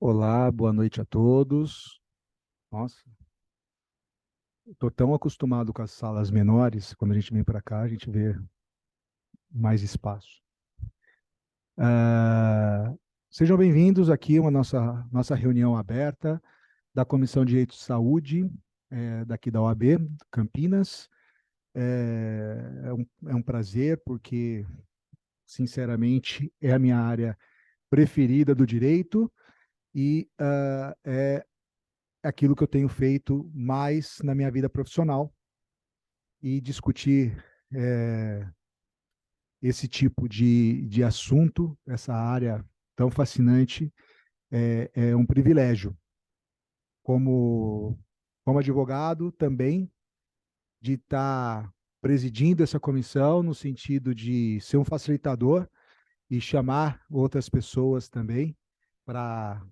Olá, boa noite a todos. Nossa, estou tão acostumado com as salas menores, quando a gente vem para cá, a gente vê mais espaço. Ah, Sejam bem-vindos aqui a uma nossa reunião aberta da Comissão de Direito de Saúde, daqui da OAB, Campinas. É um prazer, porque, sinceramente, é a minha área preferida do direito e é aquilo que eu tenho feito mais na minha vida profissional. E discutir esse tipo de assunto, essa área tão fascinante, é um privilégio. Como, como advogado, também, de estar presidindo essa comissão, no sentido de ser um facilitador e chamar outras pessoas também para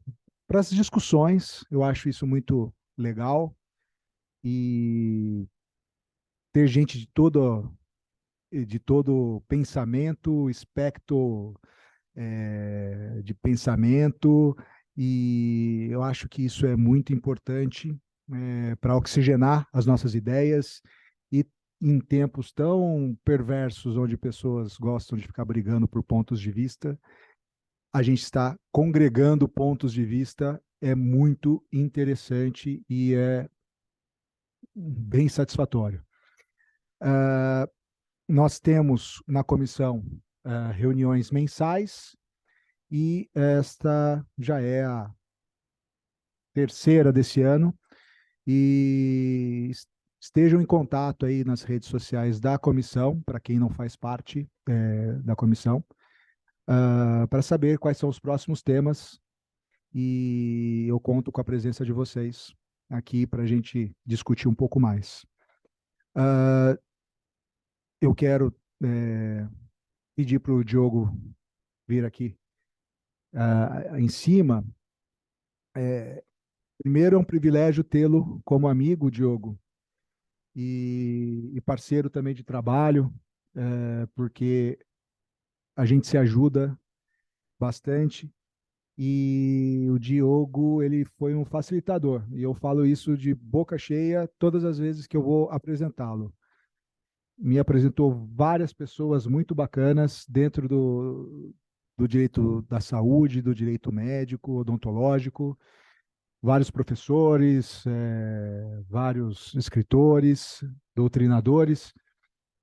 as discussões. Eu acho isso muito legal. E ter gente de todo pensamento, espectro de pensamento, e eu acho que isso é muito importante para oxigenar as nossas ideias e em tempos tão perversos, onde pessoas gostam de ficar brigando por pontos de vista, a gente está congregando pontos de vista, é muito interessante e é bem satisfatório. Uh, Nós temos na comissão reuniões mensais, e esta já é a terceira desse ano, e estejam em contato aí nas redes sociais da comissão, para quem não faz parte da comissão, para saber quais são os próximos temas, e eu conto com a presença de vocês aqui para a gente discutir um pouco mais. Uh, eu quero pedir para o Diogo vir aqui em cima. Primeiro, é um privilégio tê-lo como amigo, Diogo, e parceiro também de trabalho, porque a gente se ajuda bastante. E o Diogo, ele foi um facilitador, e eu falo isso de boca cheia todas as vezes que eu vou apresentá-lo. Me apresentou várias pessoas muito bacanas dentro do direito da saúde, do direito médico, odontológico, vários professores, vários escritores, doutrinadores,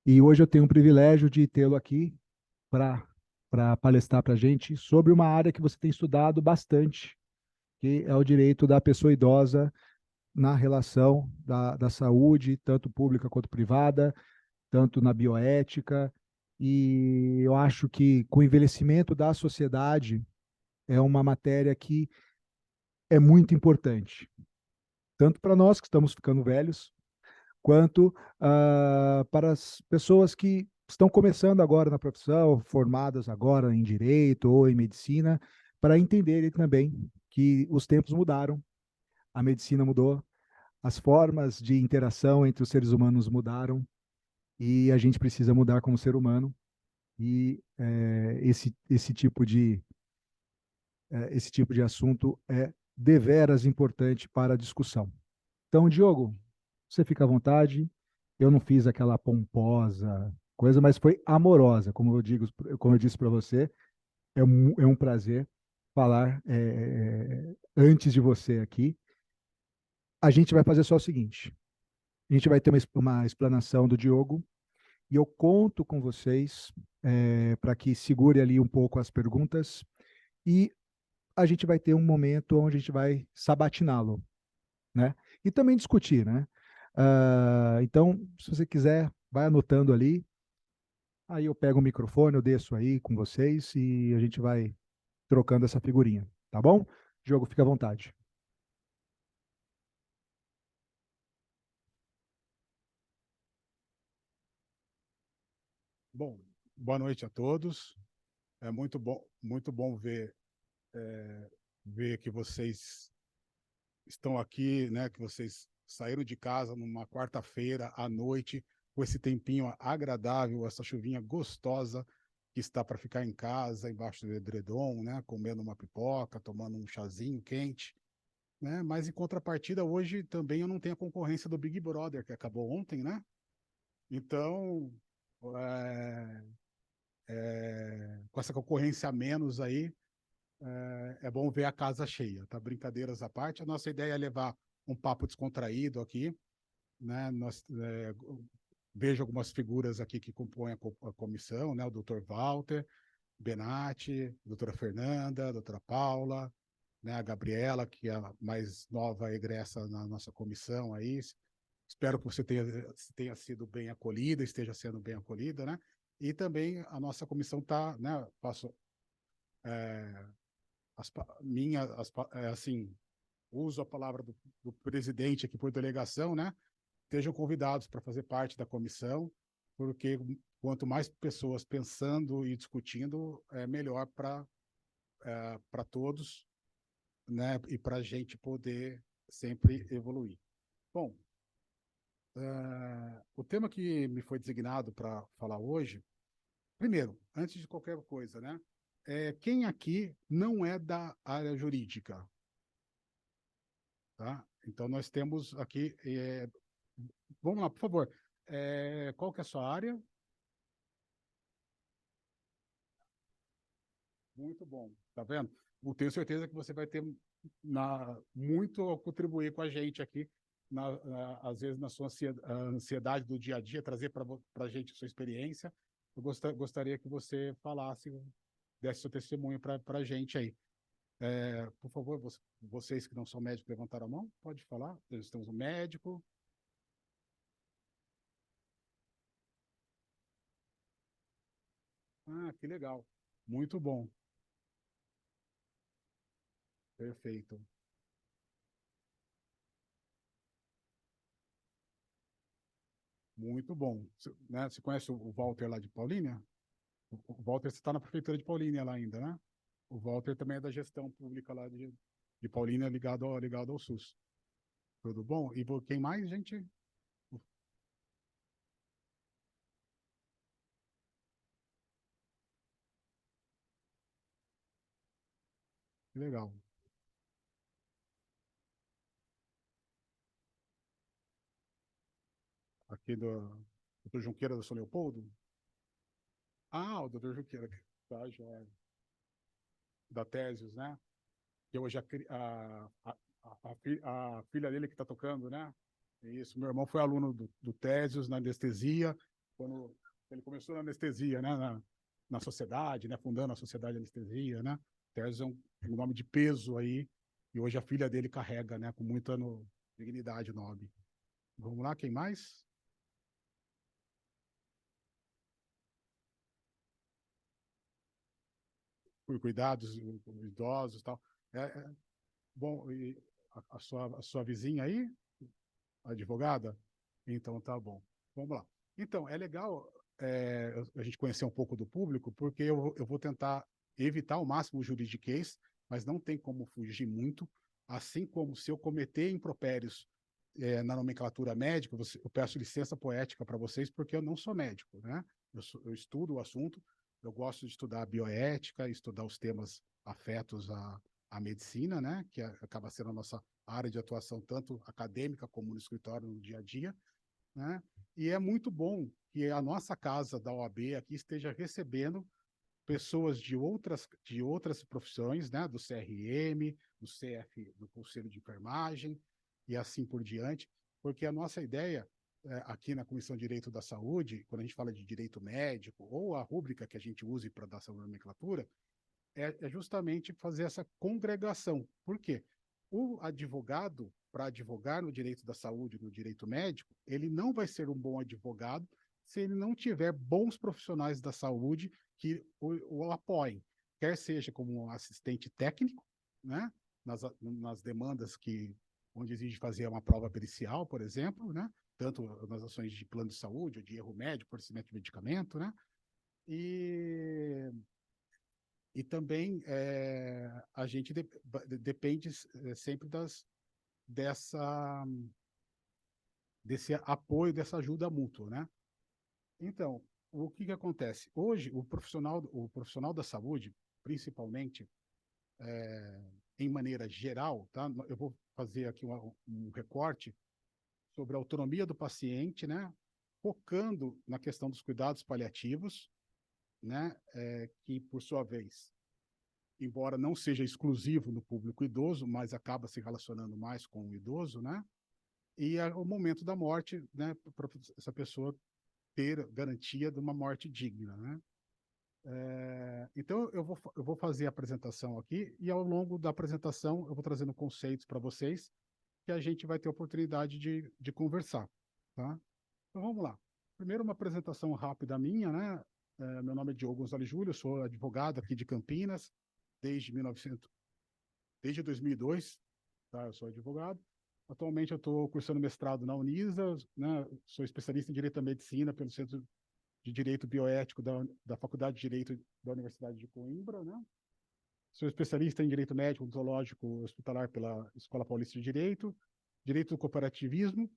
e hoje eu tenho o privilégio de tê-lo aqui para palestrar para a gente sobre uma área que você tem estudado bastante, que é o direito da pessoa idosa na relação da saúde, tanto pública quanto privada, tanto na bioética, e eu acho que com o envelhecimento da sociedade é uma matéria que é muito importante, tanto para nós que estamos ficando velhos, quanto para as pessoas que estão começando agora na profissão, formadas agora em direito ou em medicina, para entenderem também que os tempos mudaram, a medicina mudou, as formas de interação entre os seres humanos mudaram, e a gente precisa mudar como ser humano, e esse tipo de assunto é deveras importante para a discussão. Então, Diogo, você fica à vontade. Eu não fiz aquela pomposa coisa, mas foi amorosa, como eu disse para você. É um prazer falar antes de você aqui. A gente vai fazer só o seguinte: a gente vai ter uma explanação do Diogo, e eu conto com vocês para que segure ali um pouco as perguntas, e a gente vai ter um momento onde a gente vai sabatiná-lo, né? E também discutir, né? Então, se você quiser, vai anotando ali. Aí eu pego o microfone, eu desço aí com vocês e a gente vai trocando essa figurinha, tá bom? Diogo, fica à vontade. Bom, boa noite a todos. É muito bom ver que vocês estão aqui, né? Que vocês saíram de casa numa quarta-feira à noite com esse tempinho agradável, essa chuvinha gostosa. que está para ficar em casa, embaixo do edredom, né, comendo uma pipoca, tomando um chazinho quente, né? Mas em contrapartida, hoje também eu não tenho a concorrência do Big Brother, que acabou ontem, né? Então, é, com essa concorrência a menos aí, é bom ver a casa cheia, tá? Brincadeiras à parte, a nossa ideia é levar um papo descontraído aqui, né? Vejo algumas figuras aqui que compõem a comissão, né? O Dr. Walter, Benatti, a doutora Fernanda, a doutora Paula, né? A Gabriela, que é a mais nova egressa na nossa comissão aí. Espero que você tenha sido bem acolhida, esteja sendo bem acolhida, né? E também a nossa comissão está, né? Passo assim, uso a palavra do presidente aqui por delegação, né? Estejam convidados para fazer parte da comissão, porque quanto mais pessoas pensando e discutindo, é melhor para todos, né? E para a gente poder sempre evoluir. Bom, o tema que me foi designado para falar hoje, primeiro, antes de qualquer coisa, né? Quem aqui não é da área jurídica? Tá? Então, nós temos aqui. Vamos lá, por favor. Qual que é a sua área? Muito bom. Tá vendo? Eu tenho certeza que você vai ter muito a contribuir com a gente aqui, às vezes na sua ansiedade do dia a dia, trazer para a gente a sua experiência. Eu gostaria que você falasse, desse seu testemunho para a gente aí. Por favor, vocês que não são médicos, levantaram a mão, pode falar. Nós temos um médico. Ah, que legal. Muito bom. Perfeito. Muito bom. Né, você conhece o Walter lá de Paulínia? O Walter está na prefeitura de Paulínia lá ainda, né? O Walter também é da gestão pública lá de Paulínia, ligado ao SUS. Tudo bom? E quem mais, gente? Que legal. Aqui do Dr. Junqueira do São Leopoldo? Ah, o Dr. Junqueira, tá, já, da Tesios, né? Que hoje a filha dele que está tocando, né? Isso, meu irmão foi aluno do Tesios na anestesia, quando ele começou na anestesia, né? Na sociedade, né? Fundando a Sociedade de Anestesia, né? Tesios é um nome de peso aí, e hoje a filha dele carrega, né? Com muita dignidade o nome. Vamos lá, quem mais? Por cuidados idosos e tal. Bom, e a sua vizinha aí, a advogada? Então tá bom. Vamos lá. Então, é legal a gente conhecer um pouco do público, porque eu vou tentar evitar ao máximo o juridiquês, mas não tem como fugir muito. Assim como se eu cometer impropérios na nomenclatura médica, eu peço licença poética para vocês, porque eu não sou médico, né? Eu estudo o assunto, eu gosto de estudar a bioética, estudar os temas afetos à medicina, né? Que acaba sendo a nossa área de atuação, tanto acadêmica como no escritório, no dia a dia, né? E é muito bom que a nossa casa da OAB aqui esteja recebendo pessoas de outras profissões, né? Do CRM, do CF, do Conselho de Enfermagem e assim por diante, porque a nossa ideia aqui na Comissão de Direito da Saúde, quando a gente fala de direito médico ou a rúbrica que a gente use para dar essa nomenclatura, é justamente fazer essa congregação. Por quê? O advogado, para advogar no direito da saúde, no direito médico, ele não vai ser um bom advogado se ele não tiver bons profissionais da saúde que o apoiem, quer seja como um assistente técnico, né, nas demandas onde exige fazer uma prova pericial, por exemplo, né, tanto nas ações de plano de saúde, ou de erro médico, fornecimento de medicamento, né, e também a gente depende sempre desse apoio, dessa ajuda mútua, né? Então, o que acontece? Hoje, o profissional da saúde, principalmente, em maneira geral, tá? Eu vou fazer aqui um recorte sobre a autonomia do paciente, né? Focando na questão dos cuidados paliativos, né? Que, por sua vez, embora não seja exclusivo no público idoso, mas acaba se relacionando mais com o idoso, né? E o momento da morte, né? Para essa pessoa ter garantia de uma morte digna, né? Então, eu vou fazer a apresentação aqui e, ao longo da apresentação, eu vou trazendo conceitos para vocês que a gente vai ter oportunidade de conversar, tá? Então, vamos lá. Primeiro, uma apresentação rápida minha, né? Meu nome é Diogo Gonzalez Júlio, sou advogado aqui de Campinas desde 2002, tá? Eu sou advogado. Atualmente, eu estou cursando mestrado na Unisa, né? Sou especialista em Direito da Medicina pelo Centro de Direito Bioético da Faculdade de Direito da Universidade de Coimbra, né? Sou especialista em Direito Médico Ontológico Hospitalar pela Escola Paulista de Direito, Direito do Cooperativismo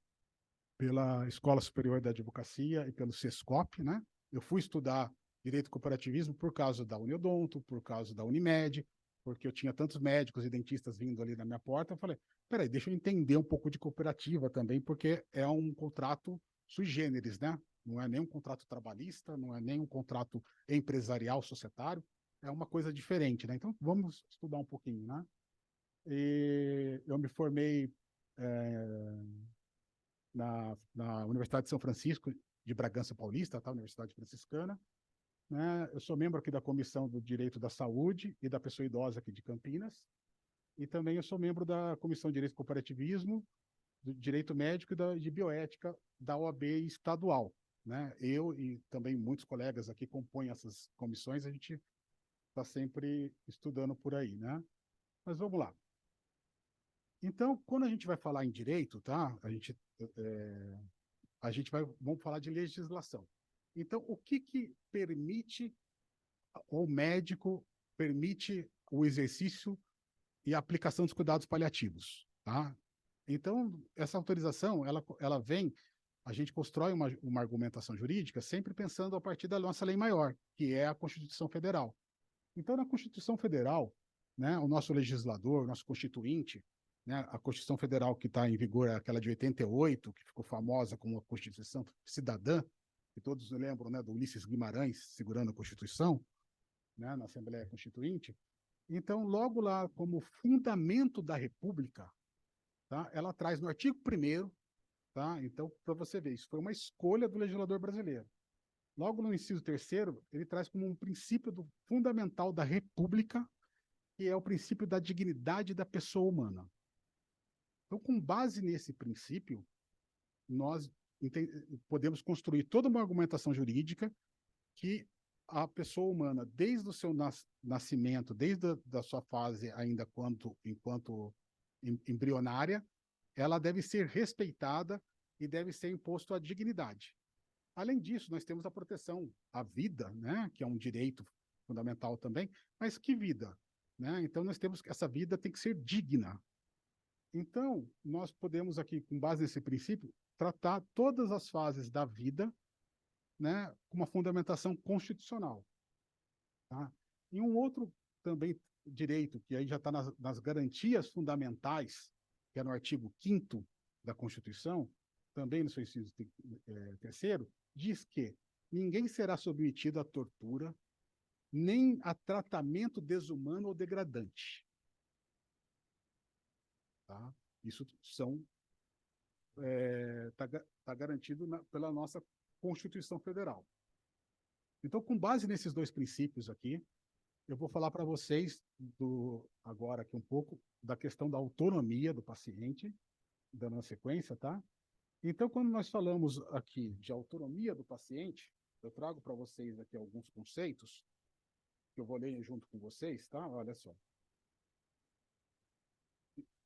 pela Escola Superior da Advocacia e pelo SESCOP, né? Eu fui estudar Direito do Cooperativismo por causa da Uniodonto, por causa da Unimed, porque eu tinha tantos médicos e dentistas vindo ali na minha porta. Eu falei, peraí, deixa eu entender um pouco de cooperativa também, porque é um contrato sui generis, né? Não é nem um contrato trabalhista, não é nem um contrato empresarial, societário, é uma coisa diferente, né? Então, vamos estudar um pouquinho, né? E eu me formei na Universidade de São Francisco de Bragança Paulista, tá? Universidade Franciscana, né? Eu sou membro aqui da Comissão do Direito da Saúde e da Pessoa Idosa aqui de Campinas, e também eu sou membro da Comissão de Direito do Cooperativismo, do Direito Médico e de Bioética da OAB estadual, né? Eu e também muitos colegas aqui compõem essas comissões, a gente está sempre estudando por aí, né? Mas vamos lá. Então, quando a gente vai falar em direito, tá? Vamos falar de legislação. Então, o que permite o médico permite o exercício e a aplicação dos cuidados paliativos, tá? Então, essa autorização, ela vem, a gente constrói uma argumentação jurídica sempre pensando a partir da nossa lei maior, que é a Constituição Federal. Então, na Constituição Federal, né, o nosso legislador, o nosso constituinte, né, a Constituição Federal que está em vigor é aquela de 88, que ficou famosa como a Constituição Cidadã, que todos lembram, né, do Ulisses Guimarães segurando a Constituição, né, na Assembleia Constituinte. Então, logo lá, como fundamento da República, tá, ela traz no artigo 1º, tá? Então, para você ver, isso foi uma escolha do legislador brasileiro. Logo no inciso 3º, ele traz como um princípio fundamental da República, que é o princípio da dignidade da pessoa humana. Então, com base nesse princípio, nós podemos construir toda uma argumentação jurídica que a pessoa humana, desde o seu nascimento, desde a sua fase ainda enquanto embrionária, ela deve ser respeitada e deve ser imposto a dignidade. Além disso, nós temos a proteção à vida, né, que é um direito fundamental também, mas que vida? Né? Então, nós temos que essa vida tem que ser digna. Então, nós podemos aqui, com base nesse princípio, tratar todas as fases da vida, né, com uma fundamentação constitucional. Tá? E um outro também direito, que aí já está nas garantias fundamentais, que é no artigo 5º da Constituição, também no seu inciso 3º, diz que ninguém será submetido à tortura, nem a tratamento desumano ou degradante. Tá? Isso tá garantido pela nossa Constituição Federal. Então, com base nesses dois princípios aqui, eu vou falar para vocês agora aqui um pouco da questão da autonomia do paciente, dando uma sequência, tá? Então, quando nós falamos aqui de autonomia do paciente, eu trago para vocês aqui alguns conceitos que eu vou ler junto com vocês, tá? Olha só.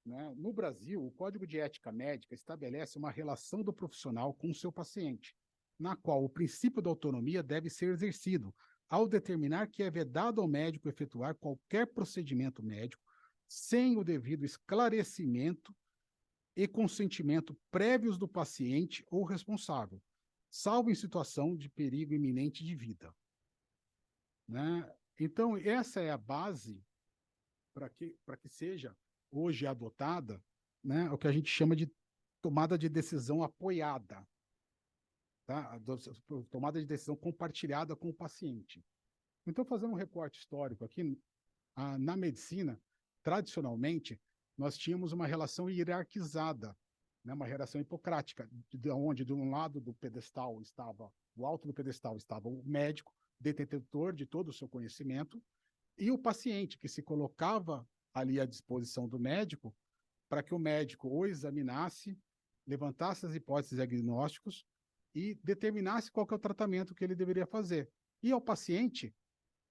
Né? No Brasil, o Código de Ética Médica estabelece uma relação do profissional com o seu paciente, na qual o princípio da autonomia deve ser exercido, ao determinar que é vedado ao médico efetuar qualquer procedimento médico sem o devido esclarecimento e consentimento prévios do paciente ou responsável, salvo em situação de perigo iminente de vida, né? Então, essa é a base para que seja hoje adotada, né, o que a gente chama de tomada de decisão apoiada, tá? Tomada de decisão compartilhada com o paciente. Então, fazendo um recorte histórico aqui, na medicina, tradicionalmente, nós tínhamos uma relação hierarquizada, né, uma relação hipocrática, onde de um lado do pedestal estava, do alto do pedestal estava o médico, detentor de todo o seu conhecimento, e o paciente, que se colocava ali à disposição do médico, para que o médico o examinasse, levantasse as hipóteses diagnósticos e determinasse qual que é o tratamento que ele deveria fazer. E ao paciente,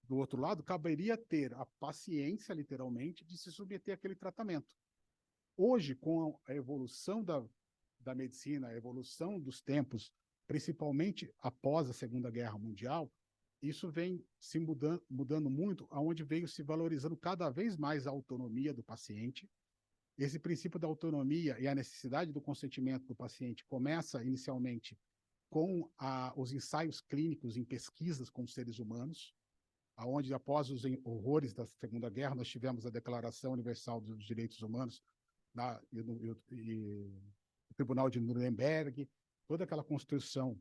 do outro lado, caberia ter a paciência, literalmente, de se submeter àquele tratamento. Hoje, com a evolução da medicina, a evolução dos tempos, principalmente após a Segunda Guerra Mundial, isso vem se mudando muito, aonde veio se valorizando cada vez mais a autonomia do paciente. Esse princípio da autonomia e a necessidade do consentimento do paciente começa inicialmente com os ensaios clínicos em pesquisas com seres humanos, aonde após os horrores da Segunda Guerra nós tivemos a Declaração Universal dos Direitos Humanos e o Tribunal de Nuremberg, toda aquela construção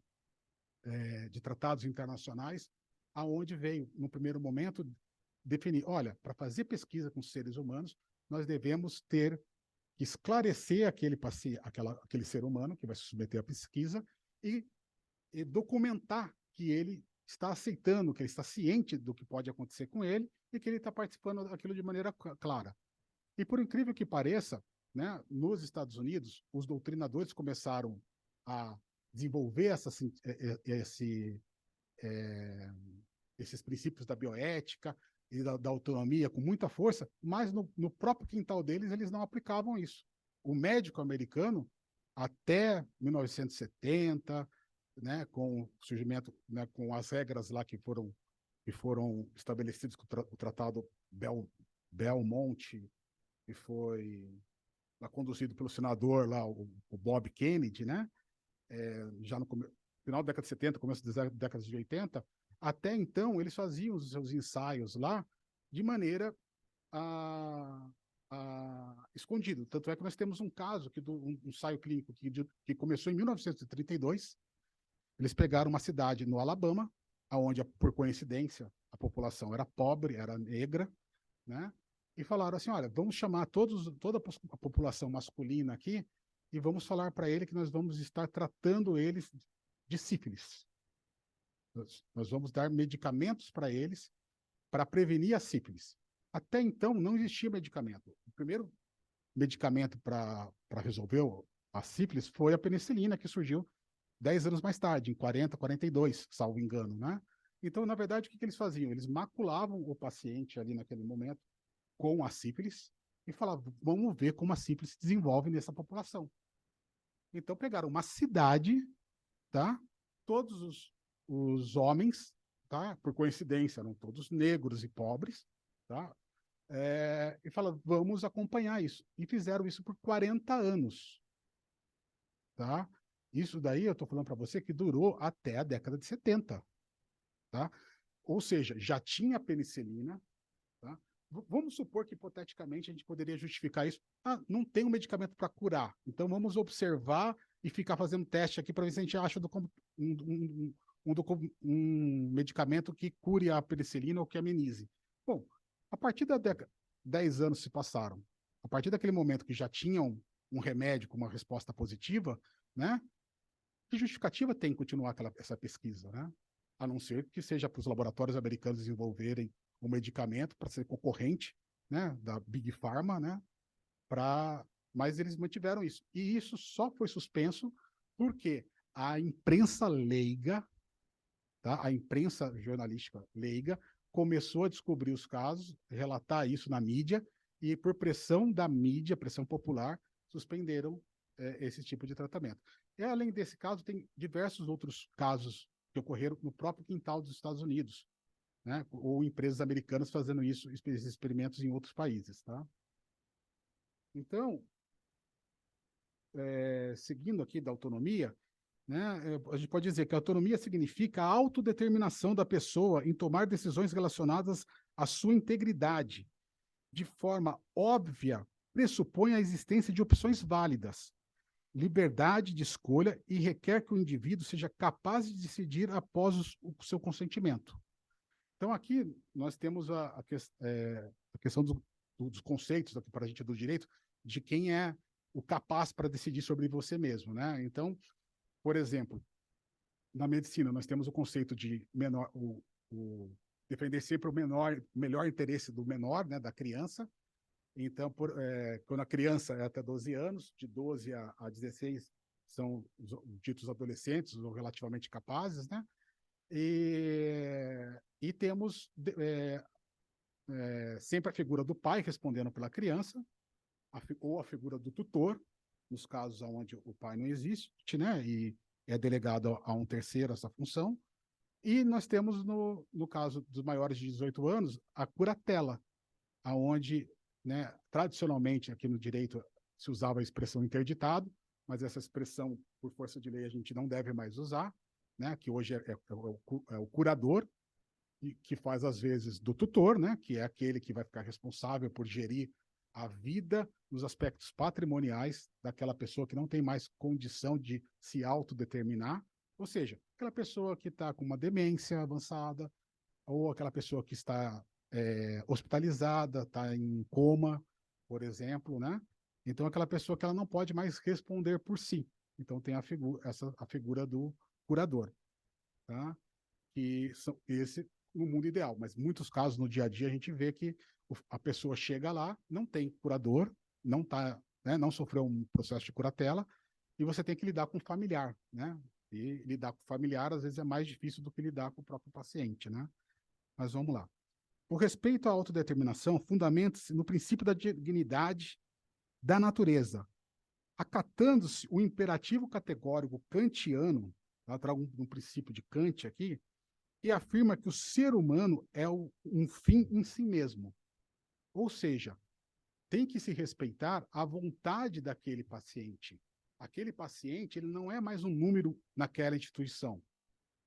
de tratados internacionais, aonde veio, no primeiro momento, definir, olha, para fazer pesquisa com seres humanos, nós devemos ter que esclarecer aquele ser humano que vai se submeter à pesquisa e documentar que ele está aceitando, que ele está ciente do que pode acontecer com ele e que ele está participando daquilo de maneira clara. E por incrível que pareça, né, nos Estados Unidos, os doutrinadores começaram a desenvolver esses princípios da bioética e da autonomia com muita força, mas no próprio quintal deles eles não aplicavam isso. O médico americano, até 1970, né, com o surgimento, né, com as regras lá que foram estabelecidas com o Tratado Belmont, que foi lá conduzido pelo senador lá, o Bob Kennedy, né, já no final da década de 70, começo da década de 80, até então eles faziam os seus ensaios lá de maneira escondido. Tanto é que nós temos um caso um ensaio clínico que começou em 1932. Eles pegaram uma cidade no Alabama, onde, por coincidência, a população era pobre, era negra, né? E falaram assim, olha, vamos chamar toda a população masculina aqui e vamos falar para ele que nós vamos estar tratando eles de sífilis. Nós vamos dar medicamentos para eles para prevenir a sífilis. Até então, não existia medicamento. O primeiro medicamento para resolver a sífilis foi a penicilina, que surgiu 10 anos mais tarde, em 40, 42, salvo engano, né? Então, na verdade, o que eles faziam? Eles maculavam o paciente ali naquele momento com a sífilis e falavam, vamos ver como a sífilis se desenvolve nessa população. Então, pegaram uma cidade, tá? Todos os homens, tá? Por coincidência, eram todos negros e pobres, tá? E falaram, vamos acompanhar isso. E fizeram isso por 40 anos, tá? Isso daí eu estou falando para você que durou até a década de 70, tá? Ou seja, já tinha penicilina, tá? Vamos supor que, hipoteticamente, a gente poderia justificar isso. Ah, não tem um medicamento para curar, então vamos observar e ficar fazendo teste aqui para ver se a gente acha um medicamento que cure a penicilina ou que amenize. Bom, a partir da década, 10 anos se passaram. A partir daquele momento que já tinham um remédio com uma resposta positiva, né? Que justificativa tem continuar essa pesquisa, né? A não ser que seja para os laboratórios americanos desenvolverem um medicamento para ser concorrente, né, da Big Pharma, né? Mas eles mantiveram isso. E isso só foi suspenso porque a imprensa leiga, tá? A imprensa jornalística leiga começou a descobrir os casos, relatar isso na mídia, e por pressão da mídia, pressão popular, suspenderam esse tipo de tratamento. E, além desse caso, tem diversos outros casos que ocorreram no próprio quintal dos Estados Unidos, né? Ou empresas americanas fazendo isso, esses experimentos em outros países, tá? Então, seguindo aqui da autonomia, né? A gente pode dizer que a autonomia significa a autodeterminação da pessoa em tomar decisões relacionadas à sua integridade. De forma óbvia, pressupõe a existência de opções válidas, liberdade de escolha e requer que o indivíduo seja capaz de decidir após o seu consentimento. Então, aqui nós temos a questão dos conceitos para a gente do direito, de quem é o capaz para decidir sobre você mesmo, né? Então, por exemplo, na medicina, nós temos o conceito de menor, defender sempre o melhor interesse do menor, né, da criança. Então, quando a criança é até 12 anos, de 12 a 16 são os ditos adolescentes ou relativamente capazes, né? E temos sempre a figura do pai respondendo pela criança, ou a figura do tutor, nos casos onde o pai não existe, né? E é delegado a um terceiro essa função. E nós temos, no caso dos maiores de 18 anos, a curatela, aonde, né, tradicionalmente aqui no direito se usava a expressão interditado, mas essa expressão, por força de lei, a gente não deve mais usar, né, que hoje é o curador, que faz às vezes do tutor, né, que é aquele que vai ficar responsável por gerir a vida nos aspectos patrimoniais daquela pessoa que não tem mais condição de se autodeterminar, ou seja, aquela pessoa que está com uma demência avançada, ou aquela pessoa que está hospitalizada, está em coma, por exemplo, né? Então, aquela pessoa que ela não pode mais responder por si. Então, tem a figura do curador, tá? Que esse no mundo ideal, mas em muitos casos no dia a dia a gente vê que a pessoa chega lá, não tem curador, não tá, né, não sofreu um processo de curatela e você tem que lidar com o familiar, né? E lidar com o familiar às vezes é mais difícil do que lidar com o próprio paciente, né? Mas vamos lá. O respeito à autodeterminação fundamenta-se no princípio da dignidade da natureza, acatando-se o imperativo categórico kantiano, eu trago um princípio de Kant aqui, e afirma que o ser humano é um fim em si mesmo. Ou seja, tem que se respeitar a vontade daquele paciente. Aquele paciente ele não é mais um número naquela instituição.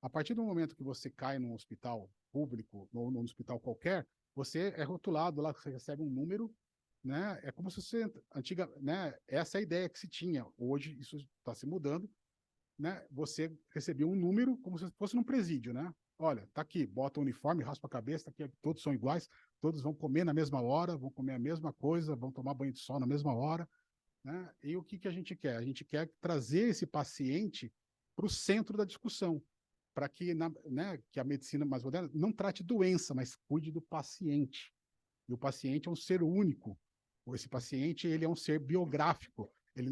A partir do momento que você cai num hospital público ou num hospital qualquer, você é rotulado lá, você recebe um número, né? É como se você né? Essa é a ideia que se tinha. Hoje isso está se mudando, né? Você recebia um número como se fosse num presídio, né? Olha, tá aqui, bota o uniforme, raspa a cabeça, tá aqui, todos são iguais, todos vão comer na mesma hora, vão comer a mesma coisa, vão tomar banho de sol na mesma hora, né? E o que a gente quer? A gente quer trazer esse paciente para o centro da discussão, para que, né, que a medicina mais moderna não trate doença, mas cuide do paciente. E o paciente é um ser único. Esse paciente ele é um ser biográfico. Ele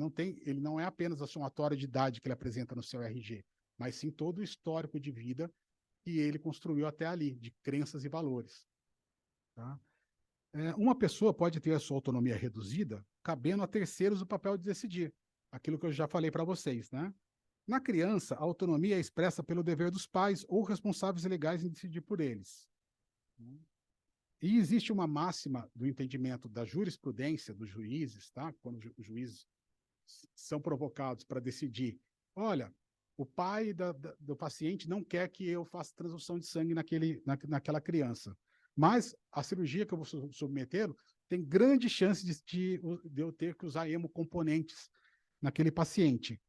não é apenas a somatória de idade que ele apresenta no seu RG, mas sim todo o histórico de vida que ele construiu até ali, de crenças e valores. Tá? Uma pessoa pode ter a sua autonomia reduzida, cabendo a terceiros o papel de decidir. Aquilo que eu já falei para vocês, né? Na criança, a autonomia é expressa pelo dever dos pais ou responsáveis legais em decidir por eles. E existe uma máxima do entendimento da jurisprudência dos juízes, tá? Quando os juízes são provocados para decidir, olha, o pai do paciente não quer que eu faça transfusão de sangue naquela criança, mas a cirurgia que eu vou submetê-lo tem grande chance de eu ter que usar hemocomponentes naquele paciente.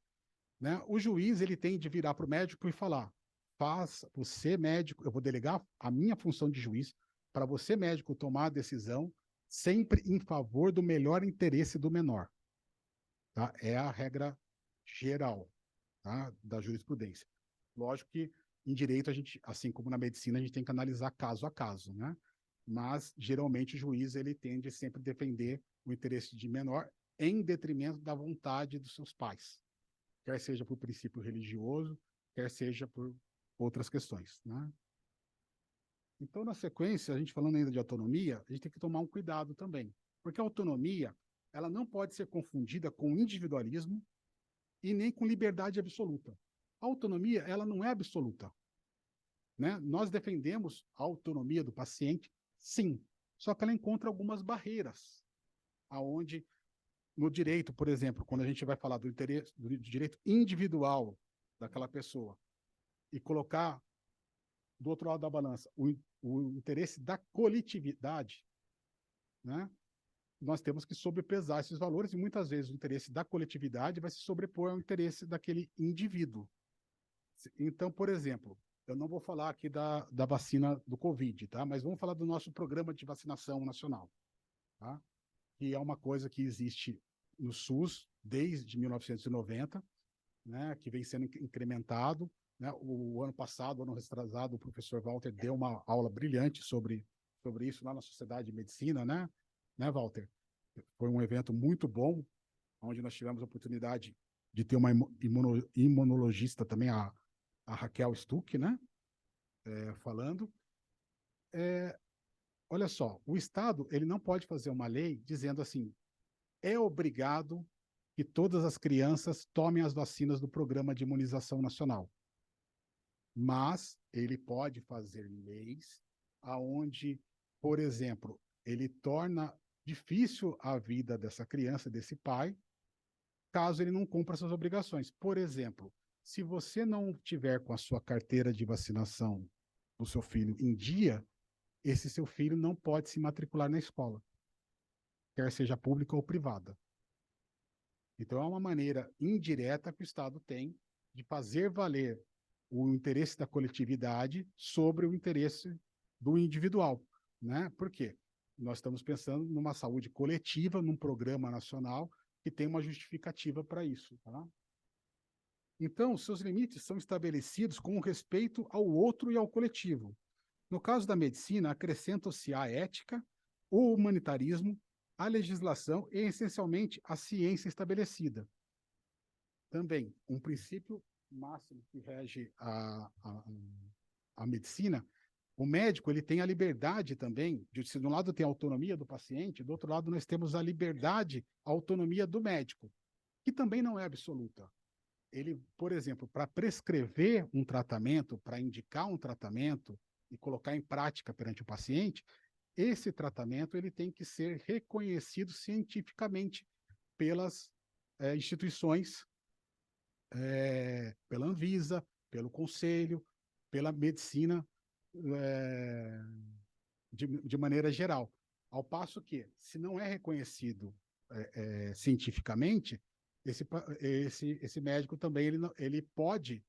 Né? O juiz ele tem de virar para o médico e falar: você médico, eu vou delegar a minha função de juiz para você médico tomar a decisão sempre em favor do melhor interesse do menor. Tá? É a regra geral, tá, da jurisprudência. Lógico que em direito a gente, assim como na medicina, a gente tem que analisar caso a caso, né? Mas geralmente o juiz ele tende sempre a defender o interesse de menor em detrimento da vontade dos seus pais, quer seja por princípio religioso, quer seja por outras questões, né? Então, na sequência, a gente falando ainda de autonomia, a gente tem que tomar um cuidado também, porque a autonomia ela não pode ser confundida com individualismo e nem com liberdade absoluta. A autonomia ela não é absoluta, né? Nós defendemos a autonomia do paciente, sim, só que ela encontra algumas barreiras, aonde no direito, por exemplo, quando a gente vai falar do direito individual daquela pessoa e colocar do outro lado da balança o interesse da coletividade, né? Nós temos que sobrepesar esses valores e muitas vezes o interesse da coletividade vai se sobrepor ao interesse daquele indivíduo. Então, por exemplo, eu não vou falar aqui da vacina do Covid, tá? Mas vamos falar do nosso programa de vacinação nacional, tá? Que é uma coisa que existe no SUS desde 1990, né? Que vem sendo incrementado, né? O ano passado, ano retrasado, o professor Walter deu uma aula brilhante sobre isso lá na Sociedade de Medicina, né, Walter? Foi um evento muito bom, onde nós tivemos a oportunidade de ter uma imunologista também, a Raquel Stuck, né? Falando. Olha só, o Estado ele não pode fazer uma lei dizendo assim, é obrigado que todas as crianças tomem as vacinas do Programa de Imunização Nacional. Mas ele pode fazer leis aonde, por exemplo, ele torna difícil a vida dessa criança, desse pai, caso ele não cumpra suas obrigações. Por exemplo, se você não tiver com a sua carteira de vacinação do seu filho em dia, esse seu filho não pode se matricular na escola, quer seja pública ou privada. Então, é uma maneira indireta que o Estado tem de fazer valer o interesse da coletividade sobre o interesse do individual, né? Por quê? Nós estamos pensando numa saúde coletiva, num programa nacional que tem uma justificativa para isso, tá? Então, seus limites são estabelecidos com respeito ao outro e ao coletivo. No caso da medicina, acrescentam-se a ética, o humanitarismo, a legislação e, essencialmente, a ciência estabelecida. Também, um princípio máximo que rege a medicina, o médico ele tem a liberdade também, se de um lado tem a autonomia do paciente, do outro lado nós temos a liberdade, a autonomia do médico, que também não é absoluta. Ele, por exemplo, para prescrever um tratamento, para indicar um tratamento e colocar em prática perante o paciente, esse tratamento ele tem que ser reconhecido cientificamente pelas instituições, pela Anvisa, pelo Conselho, pela medicina de maneira geral. Ao passo que, se não é reconhecido cientificamente, esse médico também ele pode,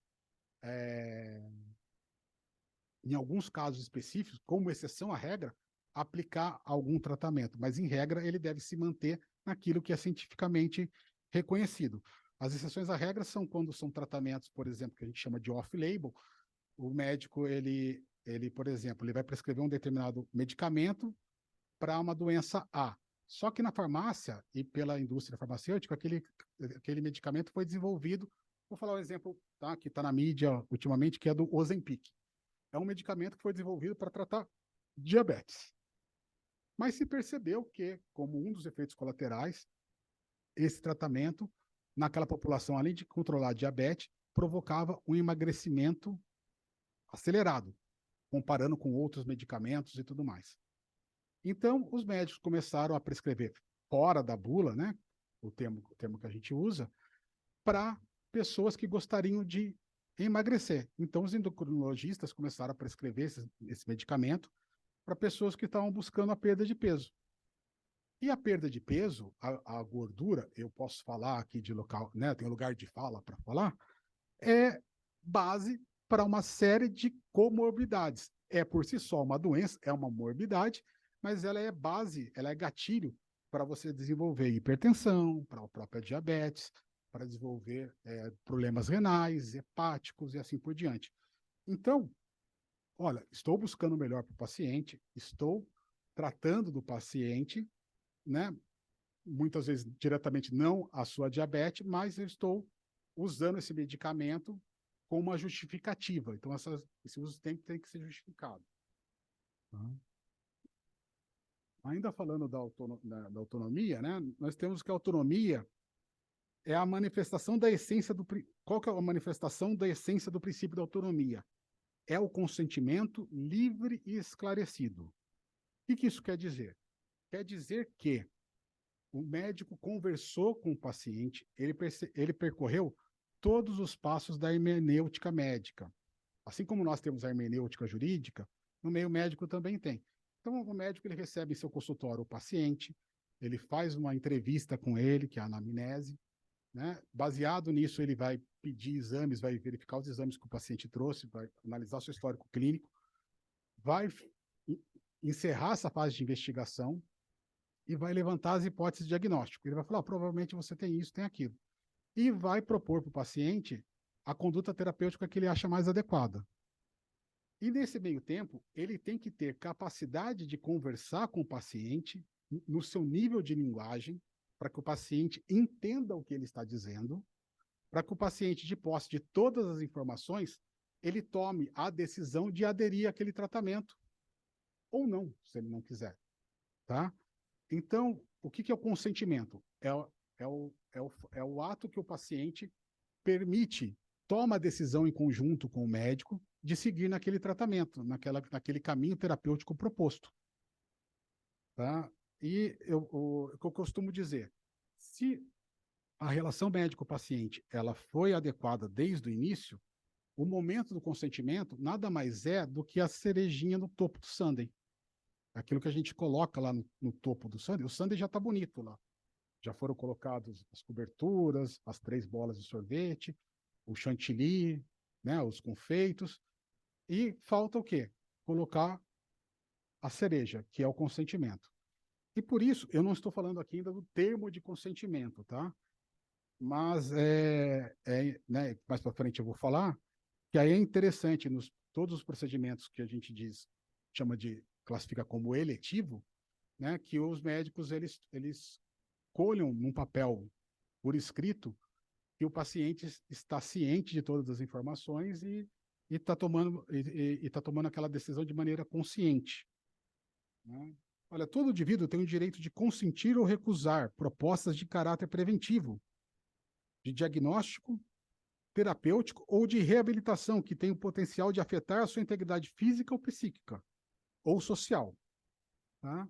em alguns casos específicos, como exceção à regra, aplicar algum tratamento, mas em regra ele deve se manter naquilo que é cientificamente reconhecido. As exceções à regra são quando são tratamentos, por exemplo, que a gente chama de off-label. O médico, por exemplo, ele vai prescrever um determinado medicamento para uma doença A. Só que na farmácia e pela indústria farmacêutica, aquele medicamento foi desenvolvido, vou falar um exemplo, tá, que está na mídia ultimamente, que é do Ozempic. É um medicamento que foi desenvolvido para tratar diabetes. Mas se percebeu que, como um dos efeitos colaterais, esse tratamento, naquela população, além de controlar a diabetes, provocava um emagrecimento acelerado, comparando com outros medicamentos e tudo mais. Então, os médicos começaram a prescrever fora da bula, né, o termo que a gente usa, para pessoas que gostariam de emagrecer. Então, os endocrinologistas começaram a prescrever esse medicamento para pessoas que estavam buscando a perda de peso. E a perda de peso, a gordura, eu posso falar aqui de local, né, tem lugar de fala para falar, é base para uma série de comorbidades. É por si só uma doença, é uma morbidade, mas ela é base, ela é gatilho para você desenvolver hipertensão, para a própria diabetes, para desenvolver problemas renais, hepáticos e assim por diante. Então, olha, estou buscando o melhor para o paciente, estou tratando do paciente, né? Muitas vezes diretamente não a sua diabetes, mas eu estou usando esse medicamento com uma justificativa. Então, esse uso tem que ser justificado. Ainda falando da autonomia, né? Nós temos que a autonomia é a manifestação da essência do... Qual que é a manifestação da essência do princípio da autonomia? É o consentimento livre e esclarecido. O que isso quer dizer? Quer dizer que o médico conversou com o paciente, ele percorreu todos os passos da hermenêutica médica. Assim como nós temos a hermenêutica jurídica, no meio médico também tem. Então, o médico ele recebe em seu consultório o paciente, ele faz uma entrevista com ele, que é a anamnese, né? Baseado nisso, ele vai pedir exames, vai verificar os exames que o paciente trouxe, vai analisar seu histórico clínico, vai encerrar essa fase de investigação e vai levantar as hipóteses de diagnóstico. Ele vai falar, provavelmente você tem isso, tem aquilo. E vai propor para o paciente a conduta terapêutica que ele acha mais adequada. E nesse meio tempo, ele tem que ter capacidade de conversar com o paciente no seu nível de linguagem, para que o paciente entenda o que ele está dizendo, para que o paciente, de posse de todas as informações, ele tome a decisão de aderir àquele tratamento, ou não, se ele não quiser. Tá? Então, o que é o consentimento? É o ato que o paciente permite, toma a decisão em conjunto com o médico de seguir naquele tratamento, naquele caminho terapêutico proposto. Tá? E o que eu costumo dizer, se a relação médico-paciente ela foi adequada desde o início, o momento do consentimento nada mais é do que a cerejinha no topo do sundae. Aquilo que a gente coloca lá no topo do sundae, o sundae já está bonito lá. Já foram colocadas as coberturas, as 3 bolas de sorvete, o chantilly, né, os confeitos. E falta o quê? Colocar a cereja, que é o consentimento. E por isso, eu não estou falando aqui ainda do termo de consentimento, tá? Mas, né, mais para frente eu vou falar, que aí é interessante, todos os procedimentos que a gente classifica como eletivo, né, que os médicos, eles colham num papel por escrito que o paciente está ciente de todas as informações e está tomando, tá tomando aquela decisão de maneira consciente. Né? Olha, todo indivíduo tem o direito de consentir ou recusar propostas de caráter preventivo, de diagnóstico, terapêutico ou de reabilitação que tem o potencial de afetar a sua integridade física ou psíquica, ou social. Tá?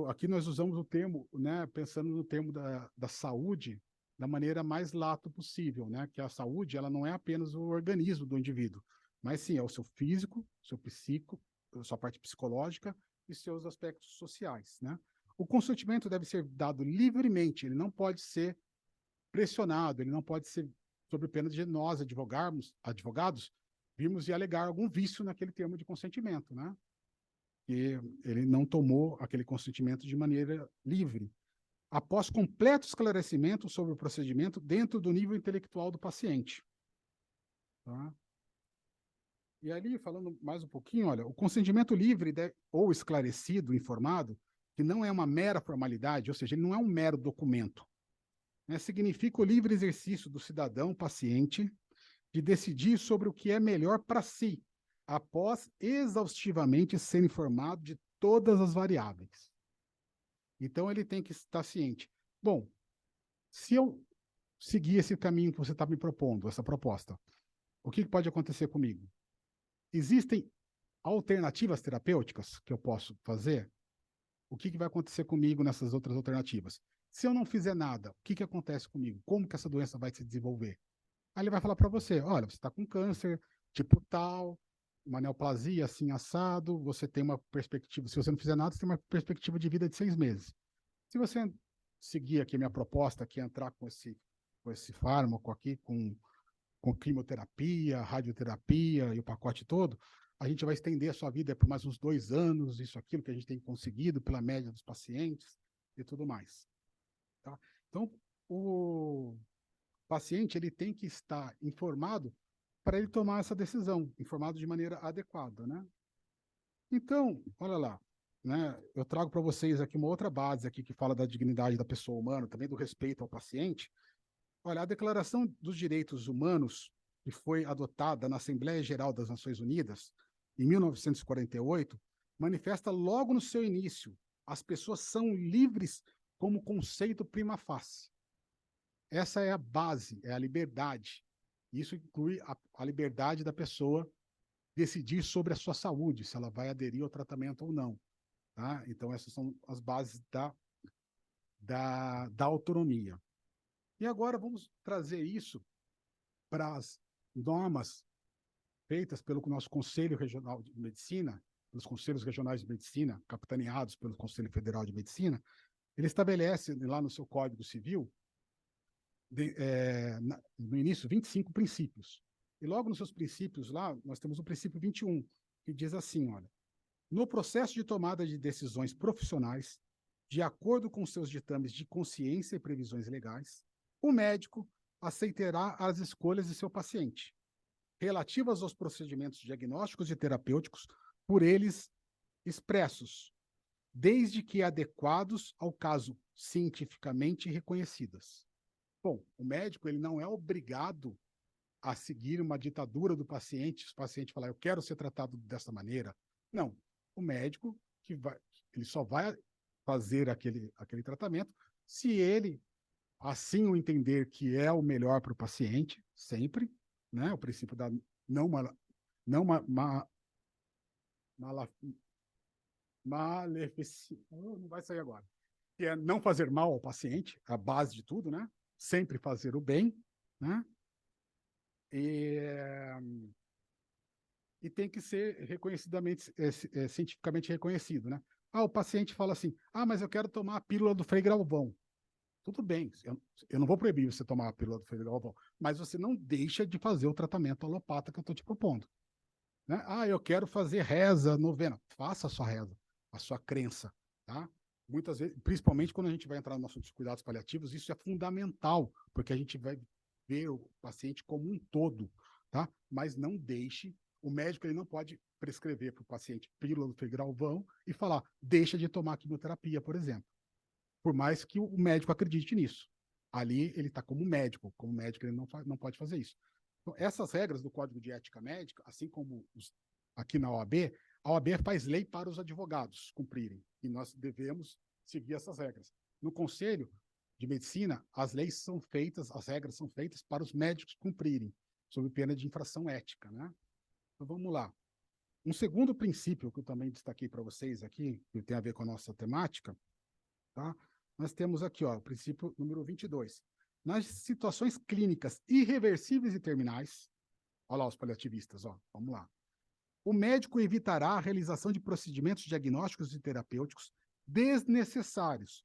Aqui nós usamos o termo, né, pensando no termo da saúde, da maneira mais lato possível, né? Que a saúde ela não é apenas o organismo do indivíduo, mas sim é o seu físico, seu psíquico, sua parte psicológica e seus aspectos sociais, né? O consentimento deve ser dado livremente, ele não pode ser pressionado, ele não pode ser sob pena de nós, advogados, virmos e alegar algum vício naquele termo de consentimento, né? Que ele não tomou aquele consentimento de maneira livre, após completo esclarecimento sobre o procedimento dentro do nível intelectual do paciente. Tá? E ali, falando mais um pouquinho, olha, o consentimento livre ou esclarecido, informado, que não é uma mera formalidade, ou seja, ele não é um mero documento, né, significa o livre exercício do cidadão paciente de decidir sobre o que é melhor para si, após exaustivamente ser informado de todas as variáveis. Então, ele tem que estar ciente. Bom, se eu seguir esse caminho que você está me propondo, essa proposta, o que pode acontecer comigo? Existem alternativas terapêuticas que eu posso fazer? O que vai acontecer comigo nessas outras alternativas? Se eu não fizer nada, o que acontece comigo? Como que essa doença vai se desenvolver? Aí ele vai falar para você, olha, você está com câncer, tipo tal, uma neoplasia assim assado, você tem uma perspectiva, se você não fizer nada, você tem uma perspectiva de vida de 6 meses. Se você seguir aqui a minha proposta, que é entrar com esse fármaco aqui, com quimioterapia, radioterapia e o pacote todo, a gente vai estender a sua vida por mais uns 2 anos, isso, aquilo que a gente tem conseguido pela média dos pacientes e tudo mais. Tá? Então, o paciente ele tem que estar informado para ele tomar essa decisão, informado de maneira adequada, né? Então, olha lá, né? Eu trago para vocês aqui uma outra base aqui que fala da dignidade da pessoa humana, também do respeito ao paciente. Olha, a Declaração dos Direitos Humanos, que foi adotada na Assembleia Geral das Nações Unidas em 1948, manifesta logo no seu início: as pessoas são livres como conceito prima facie. Essa é a base, é a liberdade. Isso inclui a liberdade da pessoa decidir sobre a sua saúde, se ela vai aderir ao tratamento ou não. Tá? Então, essas são as bases da autonomia. E agora vamos trazer isso para as normas feitas pelo nosso Conselho Regional de Medicina, pelos Conselhos Regionais de Medicina, capitaneados pelo Conselho Federal de Medicina, ele estabelece lá no seu Código Civil, no início, 25 princípios. E logo nos seus princípios lá, nós temos o princípio 21, que diz assim, olha, no processo de tomada de decisões profissionais, de acordo com seus ditames de consciência e previsões legais, o médico aceitará as escolhas de seu paciente, relativas aos procedimentos diagnósticos e terapêuticos por eles expressos, desde que adequados ao caso cientificamente reconhecidas. Bom, o médico ele não é obrigado a seguir uma ditadura do paciente, se o paciente falar, eu quero ser tratado dessa maneira. Não, o médico ele só vai fazer aquele tratamento se ele assim o entender que é o melhor para o paciente, sempre, né? O princípio da maleficência, não vai sair agora, que é não fazer mal ao paciente, a base de tudo, né? Sempre fazer o bem, né? E tem que ser reconhecidamente, cientificamente reconhecido, né? O paciente fala assim, mas eu quero tomar a pílula do Frei Galvão. Tudo bem, eu não vou proibir você tomar a pílula do Frei Galvão, mas você não deixa de fazer o tratamento alopata que eu estou te propondo. Né? Eu quero fazer reza, novena. Faça a sua reza, a sua crença, tá? Muitas vezes, principalmente quando a gente vai entrar no assunto de cuidados paliativos, isso é fundamental, porque a gente vai ver o paciente como um todo, tá? Mas não deixe, o médico ele não pode prescrever para o paciente pílula do Frei Galvão e falar, deixa de tomar quimioterapia, por exemplo. Por mais que o médico acredite nisso. Ali ele está como médico ele não pode fazer isso. Então, essas regras do Código de Ética Médica, assim como aqui na OAB, a OAB faz lei para os advogados cumprirem, e nós devemos seguir essas regras. No Conselho de Medicina, as regras são feitas para os médicos cumprirem, sob pena de infração ética, né? Então, vamos lá. Um segundo princípio que eu também destaquei para vocês aqui, que tem a ver com a nossa temática, tá? Nós temos aqui, o princípio número 22. Nas situações clínicas irreversíveis e terminais, olha lá os paliativistas, vamos lá. O médico evitará a realização de procedimentos diagnósticos e terapêuticos desnecessários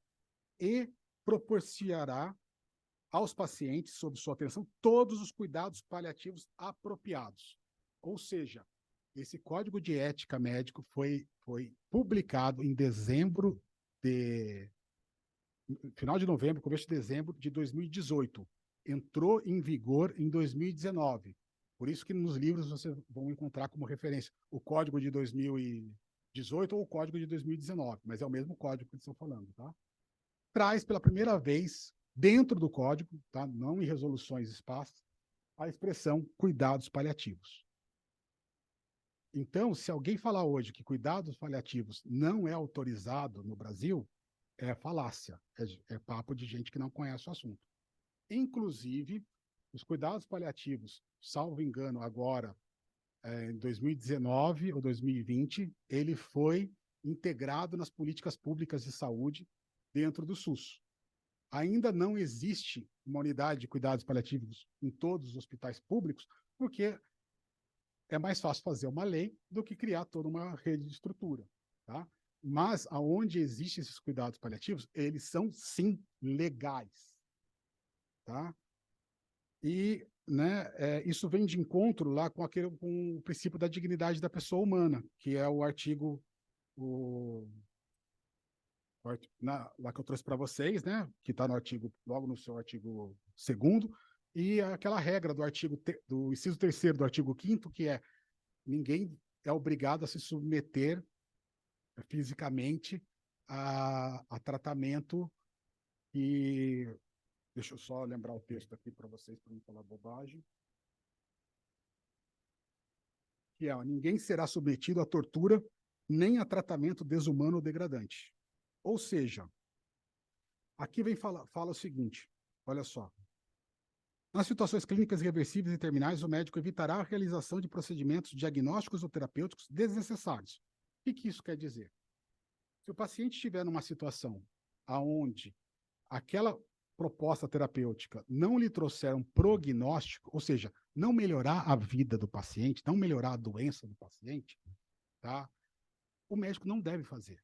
e proporcionará aos pacientes, sob sua atenção, todos os cuidados paliativos apropriados. Ou seja, esse Código de Ética Médico foi publicado em final de novembro, começo de dezembro de 2018. Entrou em vigor em 2019. Por isso que nos livros vocês vão encontrar como referência o Código de 2018 ou o Código de 2019, mas é o mesmo código que eles estão falando, tá? Traz pela primeira vez, dentro do código, tá? Não em resoluções espaços, a expressão cuidados paliativos. Então, se alguém falar hoje que cuidados paliativos não é autorizado no Brasil, é falácia, é papo de gente que não conhece o assunto. Inclusive, os cuidados paliativos, salvo engano, agora, em 2019 ou 2020, ele foi integrado nas políticas públicas de saúde dentro do SUS. Ainda não existe uma unidade de cuidados paliativos em todos os hospitais públicos, porque é mais fácil fazer uma lei do que criar toda uma rede de estrutura, tá? Mas aonde existem esses cuidados paliativos, eles são, sim, legais. Tá? E isso vem de encontro lá com o princípio da dignidade da pessoa humana, que é o artigo lá que eu trouxe para vocês, né? Que está logo no seu artigo 2º, e aquela regra do inciso 3º do artigo 5º, que é ninguém é obrigado a se submeter fisicamente a tratamento e... Deixa eu só lembrar o texto aqui para vocês, para não falar bobagem. Que ninguém será submetido a tortura nem a tratamento desumano ou degradante. Ou seja, aqui fala o seguinte, olha só. Nas situações clínicas irreversíveis e terminais, o médico evitará a realização de procedimentos diagnósticos ou terapêuticos desnecessários. O que isso quer dizer? Se o paciente estiver numa situação onde aquela proposta terapêutica não lhe trouxer um prognóstico, ou seja, não melhorar a vida do paciente, não melhorar a doença do paciente, tá? O médico não deve fazer.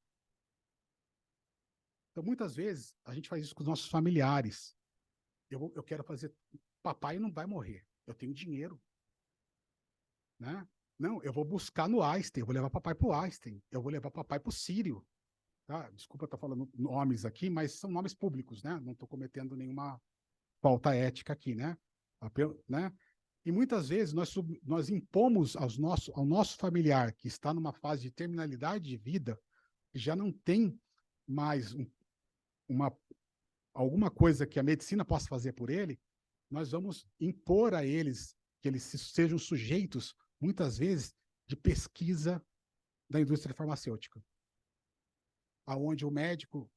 Então, muitas vezes, a gente faz isso com os nossos familiares. Eu quero fazer... Papai não vai morrer. Eu tenho dinheiro. Né? Não, eu vou buscar no Einstein. Eu vou levar papai para o Einstein. Eu vou levar papai para o Sírio. Tá? Desculpa estar falando nomes aqui, mas são nomes públicos, né? Não estou cometendo nenhuma falta ética aqui, né? Né? E muitas vezes nós impomos ao nosso familiar que está numa fase de terminalidade de vida, que já não tem mais alguma coisa que a medicina possa fazer por ele, nós vamos impor a eles que eles sejam sujeitos, muitas vezes, de pesquisa da indústria farmacêutica. Aonde o médico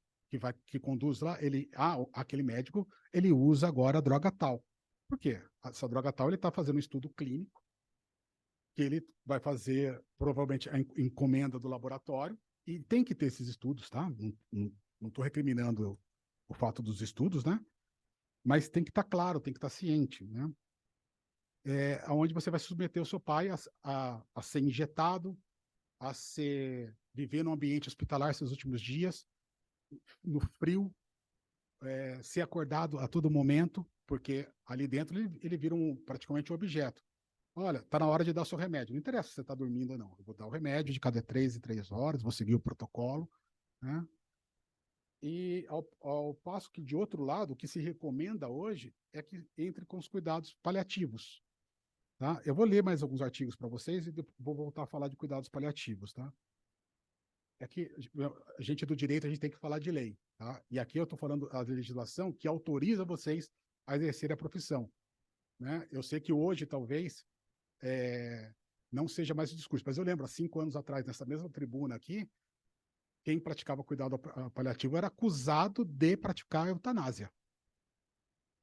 que conduz lá, aquele médico, ele usa agora a droga tal. Por quê? Essa droga tal, ele está fazendo um estudo clínico, que ele vai fazer, provavelmente, a encomenda do laboratório, e tem que ter esses estudos, tá? Não estou recriminando o fato dos estudos, né? Mas tem que estar claro, tem que estar ciente, né? Onde você vai submeter o seu pai a ser injetado, viver num ambiente hospitalar seus últimos dias, no frio, ser acordado a todo momento, porque ali dentro ele vira praticamente um objeto. Olha, está na hora de dar o seu remédio. Não interessa se você está dormindo ou não. Eu vou dar o remédio de cada 3 em 3 horas, vou seguir o protocolo, né? E ao passo que, de outro lado, o que se recomenda hoje é que entre com os cuidados paliativos. Tá? Eu vou ler mais alguns artigos para vocês e vou voltar a falar de cuidados paliativos. Tá? É que a gente do direito, a gente tem que falar de lei. Tá? E aqui eu estou falando da legislação que autoriza vocês a exercer a profissão. Né? Eu sei que hoje, talvez, não seja mais o discurso, mas eu lembro, há 5 anos atrás, nessa mesma tribuna aqui, quem praticava cuidado paliativo era acusado de praticar eutanásia.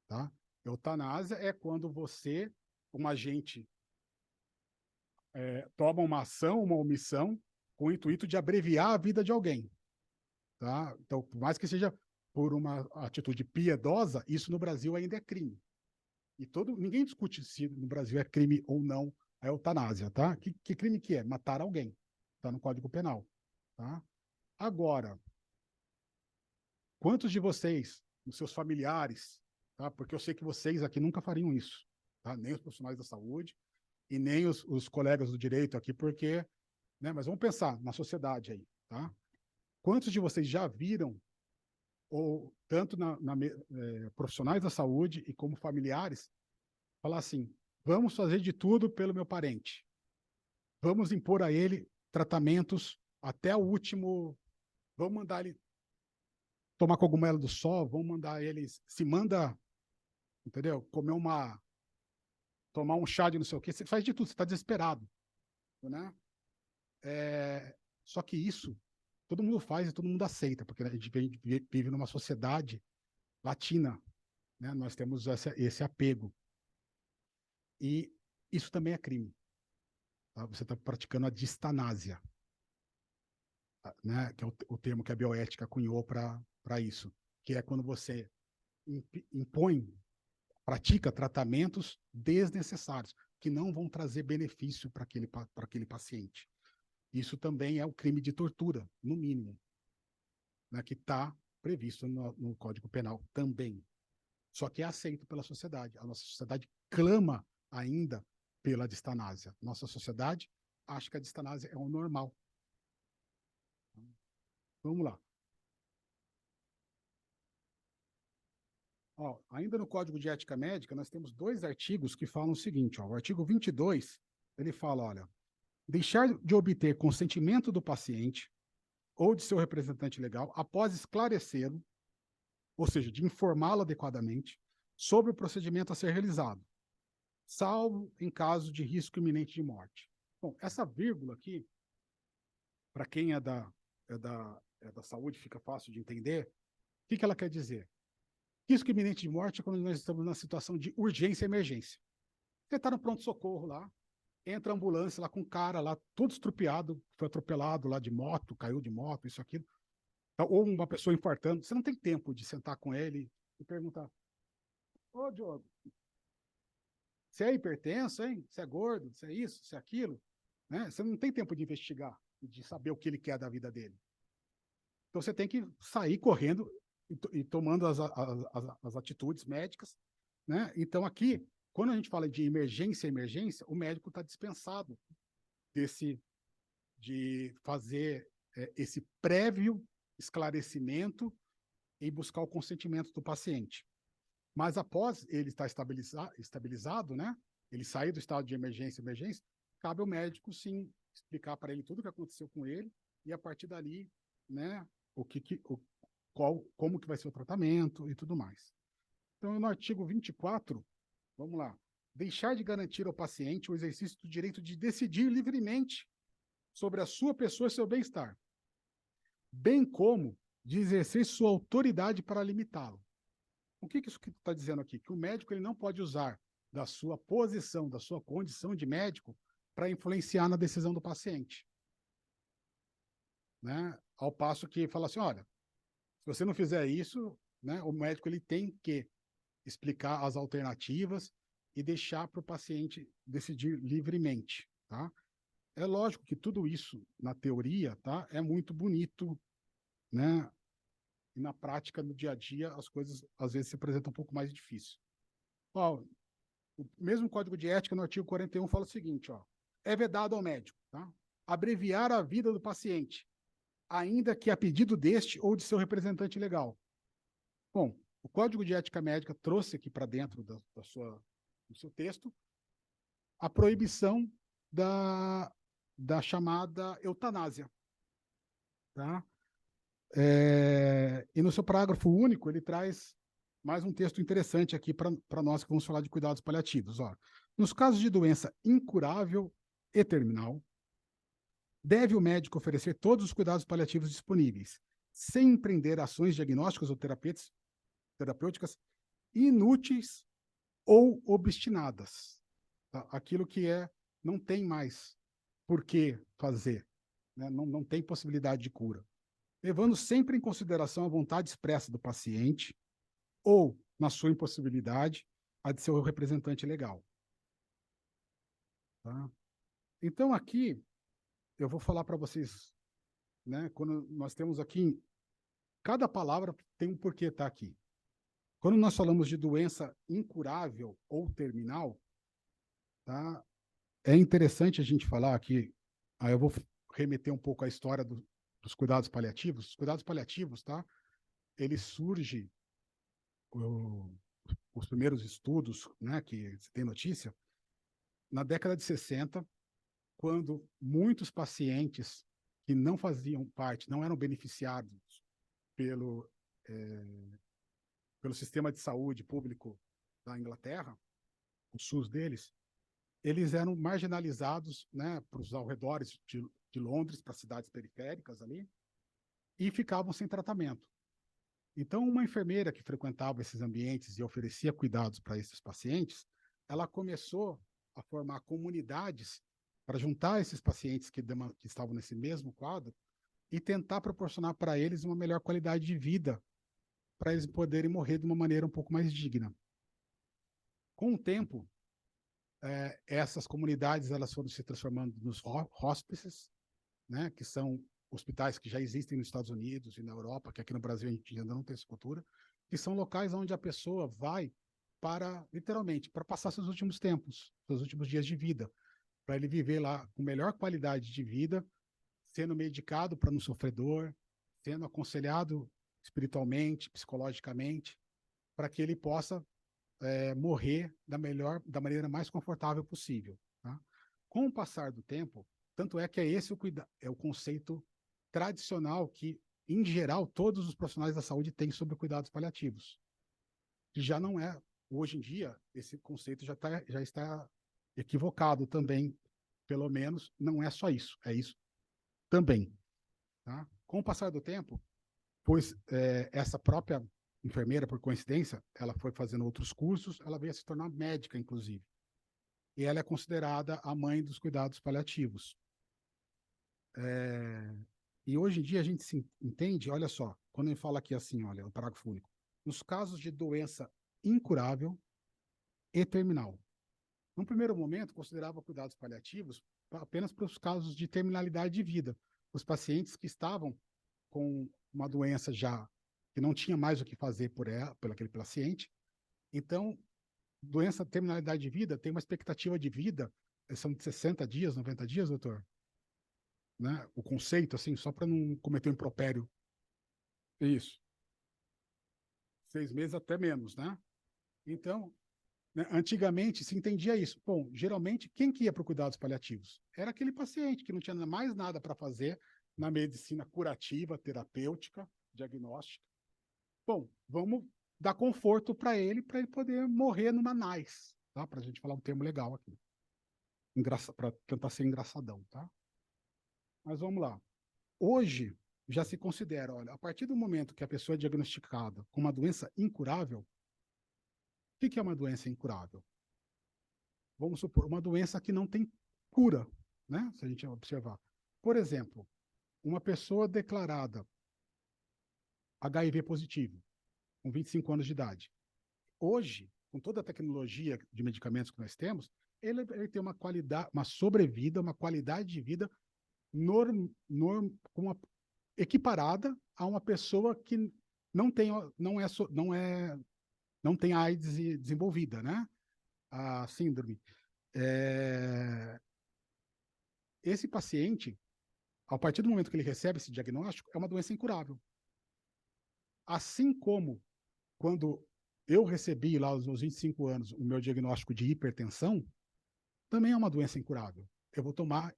Tá? Eutanásia é quando você, um agente, toma uma ação, uma omissão, com o intuito de abreviar a vida de alguém. Tá? Então, por mais que seja por uma atitude piedosa, isso no Brasil ainda é crime. E ninguém discute se no Brasil é crime ou não a eutanásia. Tá? Que crime que é? Matar alguém. Está no Código Penal. Tá? Agora, quantos de vocês, os seus familiares, tá? Porque eu sei que vocês aqui nunca fariam isso, tá? Nem os profissionais da saúde e nem os colegas do direito aqui, porque, né? Mas vamos pensar na sociedade aí, tá? Quantos de vocês já viram, ou tanto profissionais da saúde e como familiares, falar assim: vamos fazer de tudo pelo meu parente, vamos impor a ele tratamentos até o último, vamos mandar ele tomar cogumelo do sol, vamos mandar eles, se manda, entendeu? Tomar um chá de não sei o quê, você faz de tudo, você está desesperado, né? Só que isso todo mundo faz e todo mundo aceita, porque a gente vive numa sociedade latina, né? Nós temos esse apego. E isso também é crime. Tá? Você está praticando a distanásia, né? Que é o termo que a bioética cunhou para isso, que é quando você pratica tratamentos desnecessários, que não vão trazer benefício para aquele paciente. Isso também é o crime de tortura, no mínimo, né, que está previsto no Código Penal também. Só que é aceito pela sociedade. A nossa sociedade clama ainda pela distanásia. Nossa sociedade acha que a distanásia é o normal. Vamos lá. Ó, ainda no Código de Ética Médica, nós temos 2 artigos que falam o seguinte. Ó, o artigo 22, ele fala, olha, deixar de obter consentimento do paciente ou de seu representante legal após esclarecê-lo, ou seja, de informá-lo adequadamente sobre o procedimento a ser realizado, salvo em caso de risco iminente de morte. Bom, essa vírgula aqui, para quem é da saúde, fica fácil de entender. O que ela quer dizer? Risco iminente de morte é quando nós estamos na situação de urgência e emergência. Você está no pronto-socorro lá, entra a ambulância lá com um cara lá, todo estrupiado, foi atropelado lá de moto, caiu de moto, isso, aquilo. Ou uma pessoa infartando. Você não tem tempo de sentar com ele, e perguntar: ô, Diogo, você é hipertenso, hein? Você é gordo, você é isso, você é aquilo, né? Você não tem tempo de investigar e de saber o que ele quer da vida dele. Então você tem que sair correndo e tomando as atitudes médicas, né? Então aqui, quando a gente fala de emergência, o médico está dispensado de fazer esse prévio esclarecimento e buscar o consentimento do paciente. Mas após ele estar estabilizado, né? Ele sair do estado de emergência, cabe ao médico, sim, explicar para ele tudo o que aconteceu com ele e a partir dali, né? Como que vai ser o tratamento e tudo mais. Então, no artigo 24, vamos lá. Deixar de garantir ao paciente o exercício do direito de decidir livremente sobre a sua pessoa e seu bem-estar, bem como de exercer sua autoridade para limitá-lo. O que isso está dizendo aqui? Que o médico ele não pode usar da sua posição, da sua condição de médico, para influenciar na decisão do paciente. Né? Ao passo que fala assim, olha, se você não fizer isso, né, o médico ele tem que explicar as alternativas e deixar para o paciente decidir livremente. Tá? É lógico que tudo isso, na teoria, tá, é muito bonito, né? E na prática, no dia a dia, as coisas às vezes se apresentam um pouco mais difícil. Ó, o mesmo Código de Ética, no artigo 41, fala o seguinte, ó, é vedado ao médico, tá? Abreviar a vida do paciente, ainda que a pedido deste ou de seu representante legal. Bom, o Código de Ética Médica trouxe aqui para dentro do seu texto a proibição da chamada eutanásia. Tá? E no seu parágrafo único, ele traz mais um texto interessante aqui para nós que vamos falar de cuidados paliativos. Ó. Nos casos de doença incurável e terminal, deve o médico oferecer todos os cuidados paliativos disponíveis, sem empreender ações diagnósticas ou terapêuticas inúteis ou obstinadas. Tá? Aquilo que não tem mais por que fazer, né? Não tem possibilidade de cura. Levando sempre em consideração a vontade expressa do paciente ou, na sua impossibilidade, a de seu representante legal. Tá? Então, aqui, eu vou falar para vocês, né, quando nós temos aqui, cada palavra tem um porquê estar aqui. Quando nós falamos de doença incurável ou terminal, tá, é interessante a gente falar aqui, aí eu vou remeter um pouco à história dos cuidados paliativos. Os cuidados paliativos, tá, ele surge, os primeiros estudos, né, que se tem notícia, na década de 60, quando muitos pacientes que não faziam parte, não eram beneficiados pelo, pelo sistema de saúde público da Inglaterra, o SUS deles, eles eram marginalizados, né, para os arredores de Londres, para cidades periféricas ali, e ficavam sem tratamento. Então, uma enfermeira que frequentava esses ambientes e oferecia cuidados para esses pacientes, ela começou a formar comunidades para juntar esses pacientes que estavam nesse mesmo quadro e tentar proporcionar para eles uma melhor qualidade de vida, para eles poderem morrer de uma maneira um pouco mais digna. Com o tempo, essas comunidades elas foram se transformando nos hospices, né, que são hospitais que já existem nos Estados Unidos e na Europa, que aqui no Brasil a gente ainda não tem essa cultura, que são locais onde a pessoa vai para, literalmente, para passar seus últimos tempos, seus últimos dias de vida, para ele viver lá com melhor qualidade de vida, sendo medicado para não sofrer dor, sendo aconselhado espiritualmente, psicologicamente, para que ele possa morrer da maneira mais confortável possível. Tá? Com o passar do tempo, tanto é que esse o conceito tradicional que, em geral, todos os profissionais da saúde têm sobre cuidados paliativos. Que já não é, hoje em dia, esse conceito já está equivocado também, pelo menos, não é só isso, é isso também. Tá? Com o passar do tempo, pois essa própria enfermeira, por coincidência, ela foi fazendo outros cursos, ela veio a se tornar médica, inclusive. E ela é considerada a mãe dos cuidados paliativos. E hoje em dia a gente se entende, olha só, quando ele fala aqui assim, olha, o parágrafo único, nos casos de doença incurável e terminal. Num primeiro momento, considerava cuidados paliativos apenas para os casos de terminalidade de vida, os pacientes que estavam com uma doença já que não tinha mais o que fazer por aquele paciente. Então, doença terminalidade de vida tem uma expectativa de vida, são de 60 dias, 90 dias, doutor? Né? O conceito, assim, só para não cometer um impropério. Isso. 6 meses até menos, né? Então, né, antigamente se entendia isso. Bom, geralmente, quem que ia para cuidados paliativos? Era aquele paciente que não tinha mais nada para fazer na medicina curativa, terapêutica, diagnóstica. Bom, vamos dar conforto para ele poder morrer numa nice, tá? Para a gente falar um termo legal aqui. Para tentar ser engraçadão, tá? Mas vamos lá. Hoje, já se considera, olha, a partir do momento que a pessoa é diagnosticada com uma doença incurável, o que é uma doença incurável? Vamos supor, uma doença que não tem cura, né? Se a gente observar. Por exemplo, uma pessoa declarada HIV positivo, com 25 anos de idade. Hoje, com toda a tecnologia de medicamentos que nós temos, ele tem uma qualidade, uma sobrevida, uma qualidade de vida equiparada a uma pessoa que não tem, não tem AIDS desenvolvida, né? A síndrome. Esse paciente, a partir do momento que ele recebe esse diagnóstico, é uma doença incurável. Assim como quando eu recebi lá aos meus 25 anos o meu diagnóstico de hipertensão, também é uma doença incurável. Eu vou tomar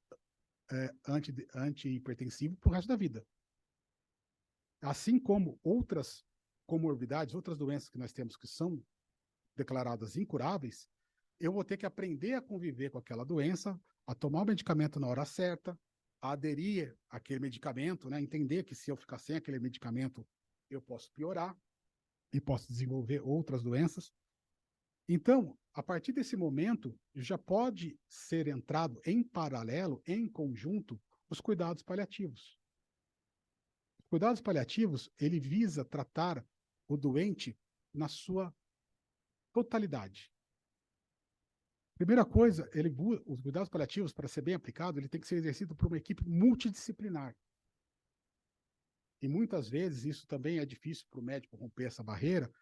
antihipertensivo pro resto da vida. Assim como outras comorbidades, outras doenças que nós temos que são declaradas incuráveis, eu vou ter que aprender a conviver com aquela doença, a tomar o medicamento na hora certa, a aderir àquele medicamento, né? Entender que se eu ficar sem aquele medicamento, eu posso piorar e posso desenvolver outras doenças. Então, a partir desse momento, já pode ser entrado em paralelo, em conjunto, os cuidados paliativos. Os cuidados paliativos, ele visa tratar o doente na sua totalidade. Primeira coisa, os cuidados paliativos, para ser bem aplicado, ele tem que ser exercido por uma equipe multidisciplinar. E muitas vezes isso também é difícil para o médico romper essa barreira,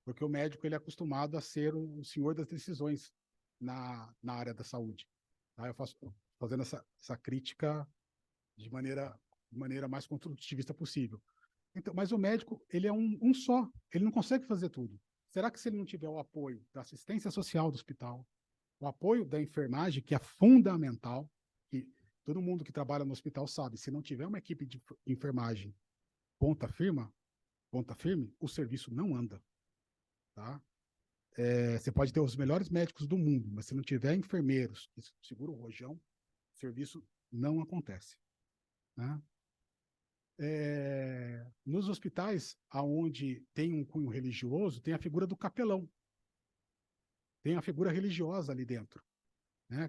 porque o médico ele é acostumado a ser o senhor das decisões na área da saúde. Tá? Eu faço fazendo essa crítica de maneira mais construtivista possível. Então, mas o médico ele é um só, ele não consegue fazer tudo. Será que se ele não tiver o apoio da assistência social do hospital, o apoio da enfermagem, que é fundamental, que todo mundo que trabalha no hospital sabe, se não tiver uma equipe de enfermagem ponta firme, o serviço não anda. Tá? Você pode ter os melhores médicos do mundo, mas se não tiver enfermeiros que seguram o rojão, o serviço não acontece. Né? Nos hospitais, onde tem um cunho religioso, tem a figura do capelão. Tem a figura religiosa ali dentro. Né?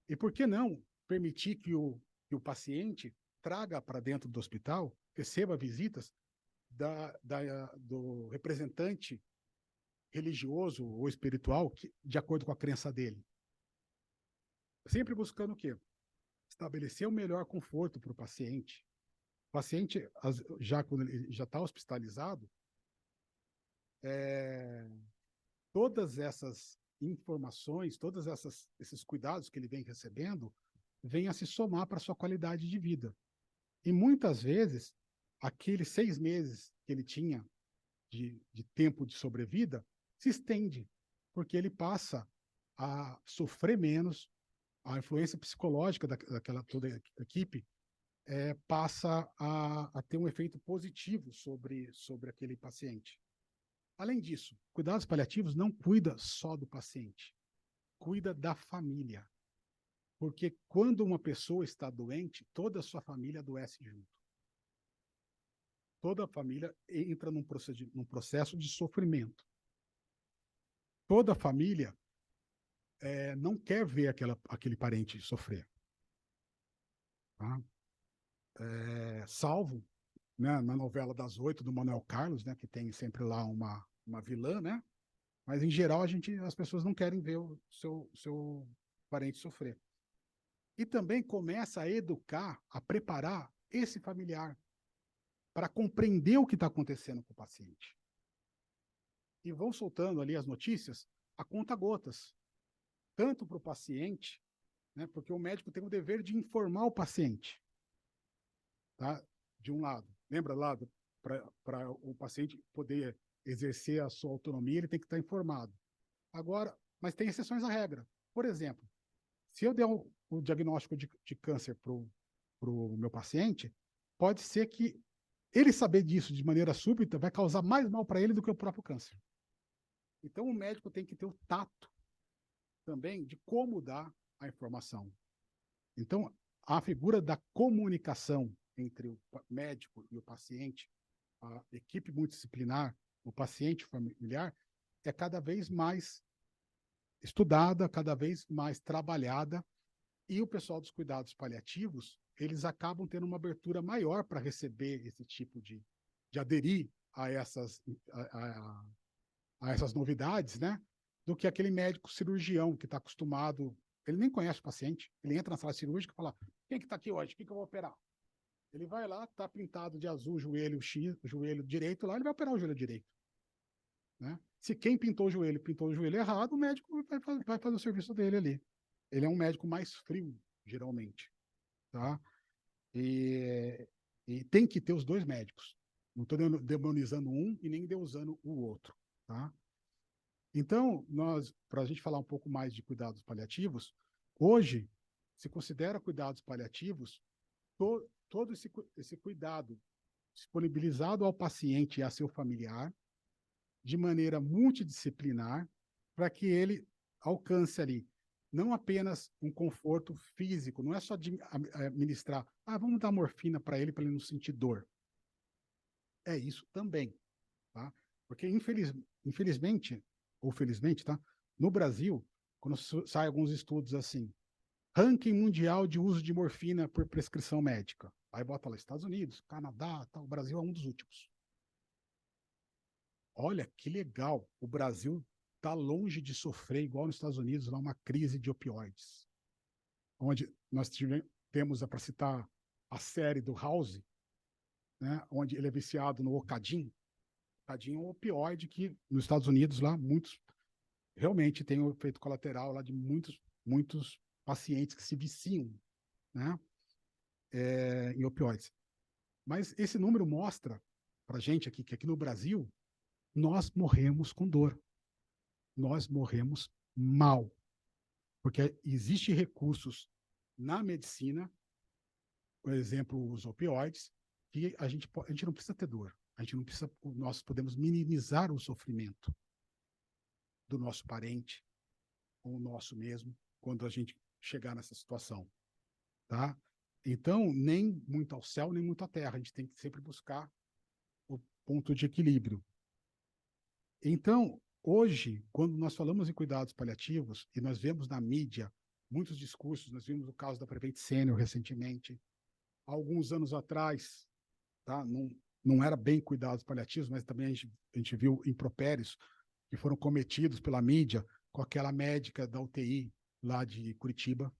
E por que não permitir que o paciente traga para dentro do hospital, receba visitas do representante religioso ou espiritual de acordo com a crença dele? Sempre buscando o quê? Estabelecer o melhor conforto para o paciente. O paciente, já quando ele já está hospitalizado, todas essas informações, todos esses cuidados que ele vem recebendo, vêm a se somar para a sua qualidade de vida. E muitas vezes, aqueles 6 meses que ele tinha de tempo de sobrevida se estende, porque ele passa a sofrer menos, a influência psicológica daquela toda a equipe passa a ter um efeito positivo sobre aquele paciente. Além disso, cuidados paliativos não cuida só do paciente, cuida da família. Porque quando uma pessoa está doente, toda a sua família adoece junto. Toda a família entra num processo de sofrimento. Toda a família não quer ver aquele parente sofrer. Tá? Salvo né, na novela das 8 do Manuel Carlos, né, que tem sempre lá uma vilã, né? Mas em geral as pessoas não querem ver o seu parente sofrer. E também começa a educar, a preparar esse familiar para compreender o que está acontecendo com o paciente. E vão soltando ali as notícias a conta-gotas, tanto para o paciente, né, porque o médico tem o dever de informar o paciente, tá? De um lado. Lembra lá, para o paciente poder exercer a sua autonomia, ele tem que estar informado. Agora, mas tem exceções à regra. Por exemplo, se eu der o diagnóstico de câncer para o meu paciente, pode ser que ele saber disso de maneira súbita vai causar mais mal para ele do que o próprio câncer. Então, o médico tem que ter o tato também de como dar a informação. Então, a figura da comunicação entre o médico e o paciente, a equipe multidisciplinar, o paciente familiar, é cada vez mais estudada, cada vez mais trabalhada, e o pessoal dos cuidados paliativos, eles acabam tendo uma abertura maior para receber esse tipo de aderir a essas novidades, né? Do que aquele médico cirurgião que está acostumado, ele nem conhece o paciente, ele entra na sala cirúrgica e fala, quem que está aqui hoje? Quem que eu vou operar? Ele vai lá, está pintado de azul o joelho X, o joelho direito lá, ele vai operar o joelho direito. Né? Se quem pintou o joelho errado, o médico vai fazer o serviço dele ali. Ele é um médico mais frio, geralmente. Tá? E, e tem que ter os dois médicos. Não estou demonizando um e nem deusando o outro. Tá? Então, para a gente falar um pouco mais de cuidados paliativos, hoje se considera cuidados paliativos todo esse cuidado disponibilizado ao paciente e a seu familiar, de maneira multidisciplinar, para que ele alcance ali não apenas um conforto físico, não é só de administrar, vamos dar morfina para ele não sentir dor. É isso também, tá? Porque infelizmente, ou felizmente, tá? No Brasil, quando saem alguns estudos assim, ranking mundial de uso de morfina por prescrição médica. Aí bota lá Estados Unidos, Canadá, tal, o Brasil é um dos últimos. Olha que legal, o Brasil está longe de sofrer, igual nos Estados Unidos, lá uma crise de opioides. Onde nós temos, para citar a série do House, né, onde ele é viciado no Ocadin. Ocadin é um opioide que nos Estados Unidos, lá, muitos realmente tem um efeito colateral lá de muitos pacientes que se viciam, né, em opioides. Mas esse número mostra para a gente aqui que aqui no Brasil nós morremos com dor. Nós morremos mal. Porque existem recursos na medicina, por exemplo, os opioides, que a gente não precisa ter dor. A gente não precisa, nós podemos minimizar o sofrimento do nosso parente, ou o nosso mesmo, quando a gente chegar nessa situação. Tá? Então, nem muito ao céu, nem muito à terra. A gente tem que sempre buscar o ponto de equilíbrio. Então, hoje, quando nós falamos em cuidados paliativos, e nós vemos na mídia muitos discursos, nós vimos o caso da Prevent Senior recentemente, há alguns anos atrás, tá? Não era bem cuidados paliativos, mas também a gente viu impropérios que foram cometidos pela mídia com aquela médica da UTI lá de Curitiba,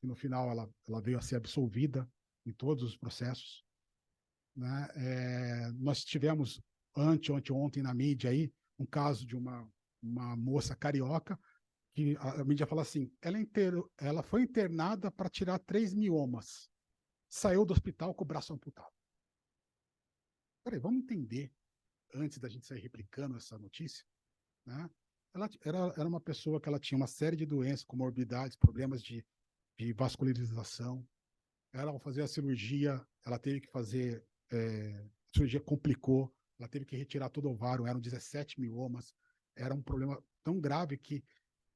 e no final ela veio a ser absolvida em todos os processos. Né? Nós tivemos ontem na mídia aí um caso de uma moça carioca que a mídia fala assim, ela foi internada para tirar 3 miomas, saiu do hospital com o braço amputado. Peraí, vamos entender, antes da gente sair replicando essa notícia, né? Ela era uma pessoa que ela tinha uma série de doenças, comorbidades, problemas de vascularização. Ela, ao fazer a cirurgia, ela teve que fazer, a cirurgia complicou, ela teve que retirar todo o ovário, eram 17 miomas, era um problema tão grave que,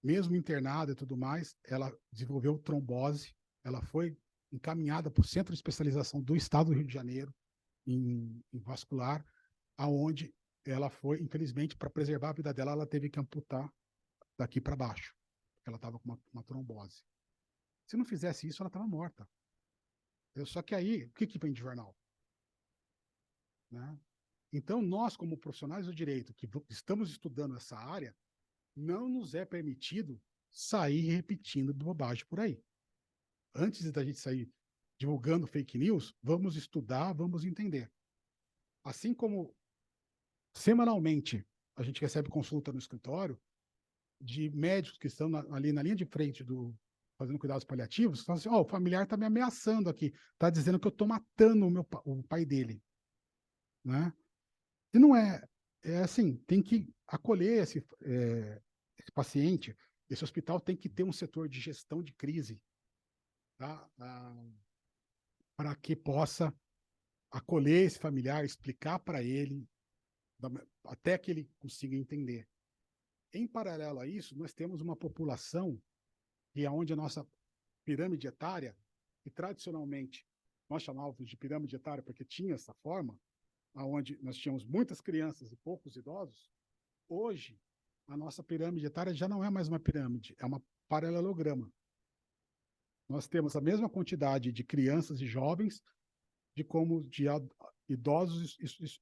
mesmo internada e tudo mais, ela desenvolveu trombose, ela foi encaminhada para o Centro de Especialização do Estado do Rio de Janeiro, em vascular, aonde ela foi, infelizmente, para preservar a vida dela, ela teve que amputar daqui para baixo, porque ela estava com uma trombose. Se não fizesse isso, ela estava morta. Só que aí, o que vem de jornal? né? Então, nós, como profissionais do direito, que estamos estudando essa área, não nos é permitido sair repetindo bobagem por aí. Antes da gente sair divulgando fake news, vamos estudar, vamos entender. Assim como semanalmente a gente recebe consulta no escritório de médicos que estão ali na linha de frente fazendo cuidados paliativos, falam assim, o familiar está me ameaçando aqui, está dizendo que eu estou matando o pai dele, né? E não é assim, tem que acolher esse paciente, esse hospital tem que ter um setor de gestão de crise, tá? Para que possa acolher esse familiar, explicar para ele, até que ele consiga entender. Em paralelo a isso, nós temos uma população que é onde a nossa pirâmide etária, que tradicionalmente nós chamávamos de pirâmide etária porque tinha essa forma, onde nós tínhamos muitas crianças e poucos idosos, hoje a nossa pirâmide etária já não é mais uma pirâmide, é uma paralelograma. Nós temos a mesma quantidade de crianças e jovens de como de idosos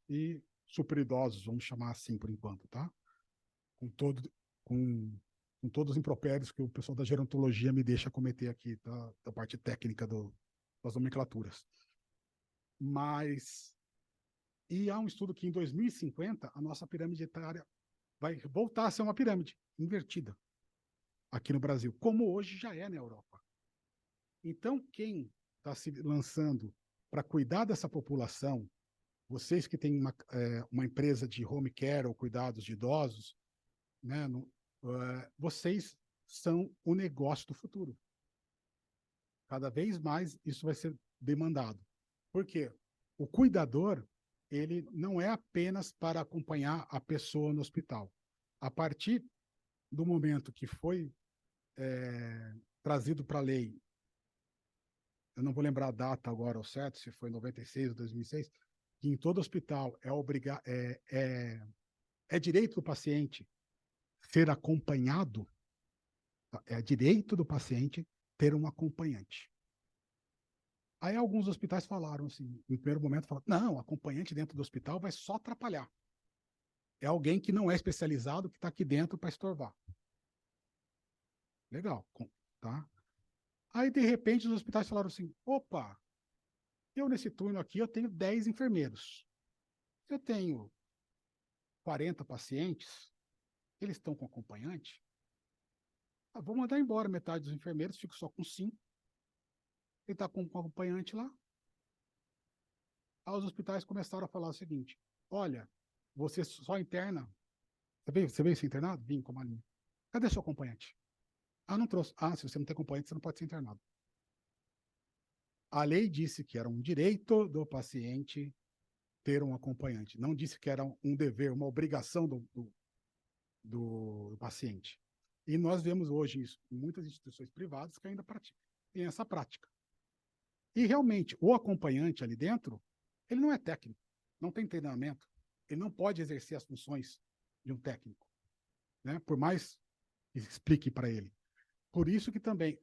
e superidosos, vamos chamar assim por enquanto, tá? Com, todo, com, com todos os impropérios que o pessoal da gerontologia me deixa cometer aqui, tá? Da parte técnica das nomenclaturas. Mas, e há um estudo que em 2050 a nossa pirâmide etária vai voltar a ser uma pirâmide invertida aqui no Brasil, como hoje já é na Europa. Então, quem está se lançando para cuidar dessa população, vocês que têm uma empresa de home care ou cuidados de idosos, né, vocês são o negócio do futuro. Cada vez mais isso vai ser demandado. Por quê? O cuidador, ele não é apenas para acompanhar a pessoa no hospital. A partir do momento que foi trazido para a lei, eu não vou lembrar a data agora ao certo, se foi em 96 ou 2006, que em todo hospital é direito do paciente ser acompanhado, é direito do paciente ter um acompanhante. Aí alguns hospitais falaram assim, no primeiro momento, falaram, não, acompanhante dentro do hospital vai só atrapalhar. É alguém que não é especializado, que está aqui dentro para estorvar. Legal, tá? Aí, de repente, os hospitais falaram assim, opa, eu nesse turno aqui, eu tenho 10 enfermeiros. Eu tenho 40 pacientes, eles estão com acompanhante. Vou mandar embora metade dos enfermeiros, fico só com 5. Ele está com um acompanhante lá. Aí os hospitais começaram a falar o seguinte, olha, você só interna. Você veio ser internado? Vim com uma linha. Cadê seu acompanhante? Ah, não trouxe. Ah, se você não tem acompanhante, você não pode ser internado. A lei disse que era um direito do paciente ter um acompanhante. Não disse que era um dever, uma obrigação do paciente. E nós vemos hoje isso em muitas instituições privadas que ainda têm essa prática. E realmente, o acompanhante ali dentro, ele não é técnico, não tem treinamento, ele não pode exercer as funções de um técnico, né? Por mais que explique para ele. Por isso que também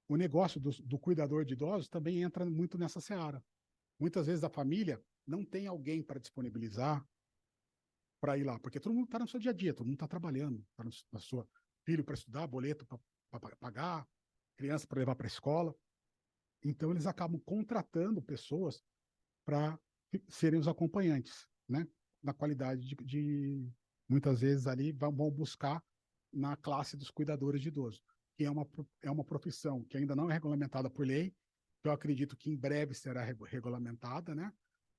o negócio do cuidador de idosos também entra muito nessa seara. Muitas vezes a família não tem alguém para disponibilizar para ir lá, porque todo mundo está no seu dia a dia, todo mundo está trabalhando, está na sua filho para estudar, boleto para pagar, criança para levar para a escola. Então eles acabam contratando pessoas para serem os acompanhantes, né? Na qualidade muitas vezes ali vão buscar na classe dos cuidadores de idosos, que é uma profissão que ainda não é regulamentada por lei, que eu acredito que em breve será regulamentada, né?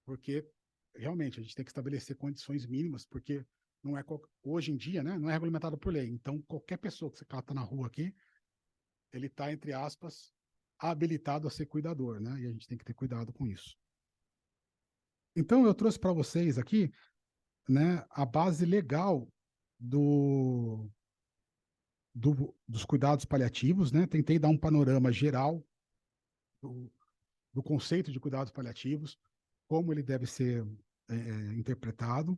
Porque realmente a gente tem que estabelecer condições mínimas, porque não é hoje em dia, né? Não é regulamentada por lei. Então qualquer pessoa que você cata na rua aqui, ele está entre aspas habilitado a ser cuidador, né? E a gente tem que ter cuidado com isso. Então eu trouxe para vocês aqui, né, a base legal dos cuidados paliativos, né? Tentei dar um panorama geral do conceito de cuidados paliativos, como ele deve ser interpretado,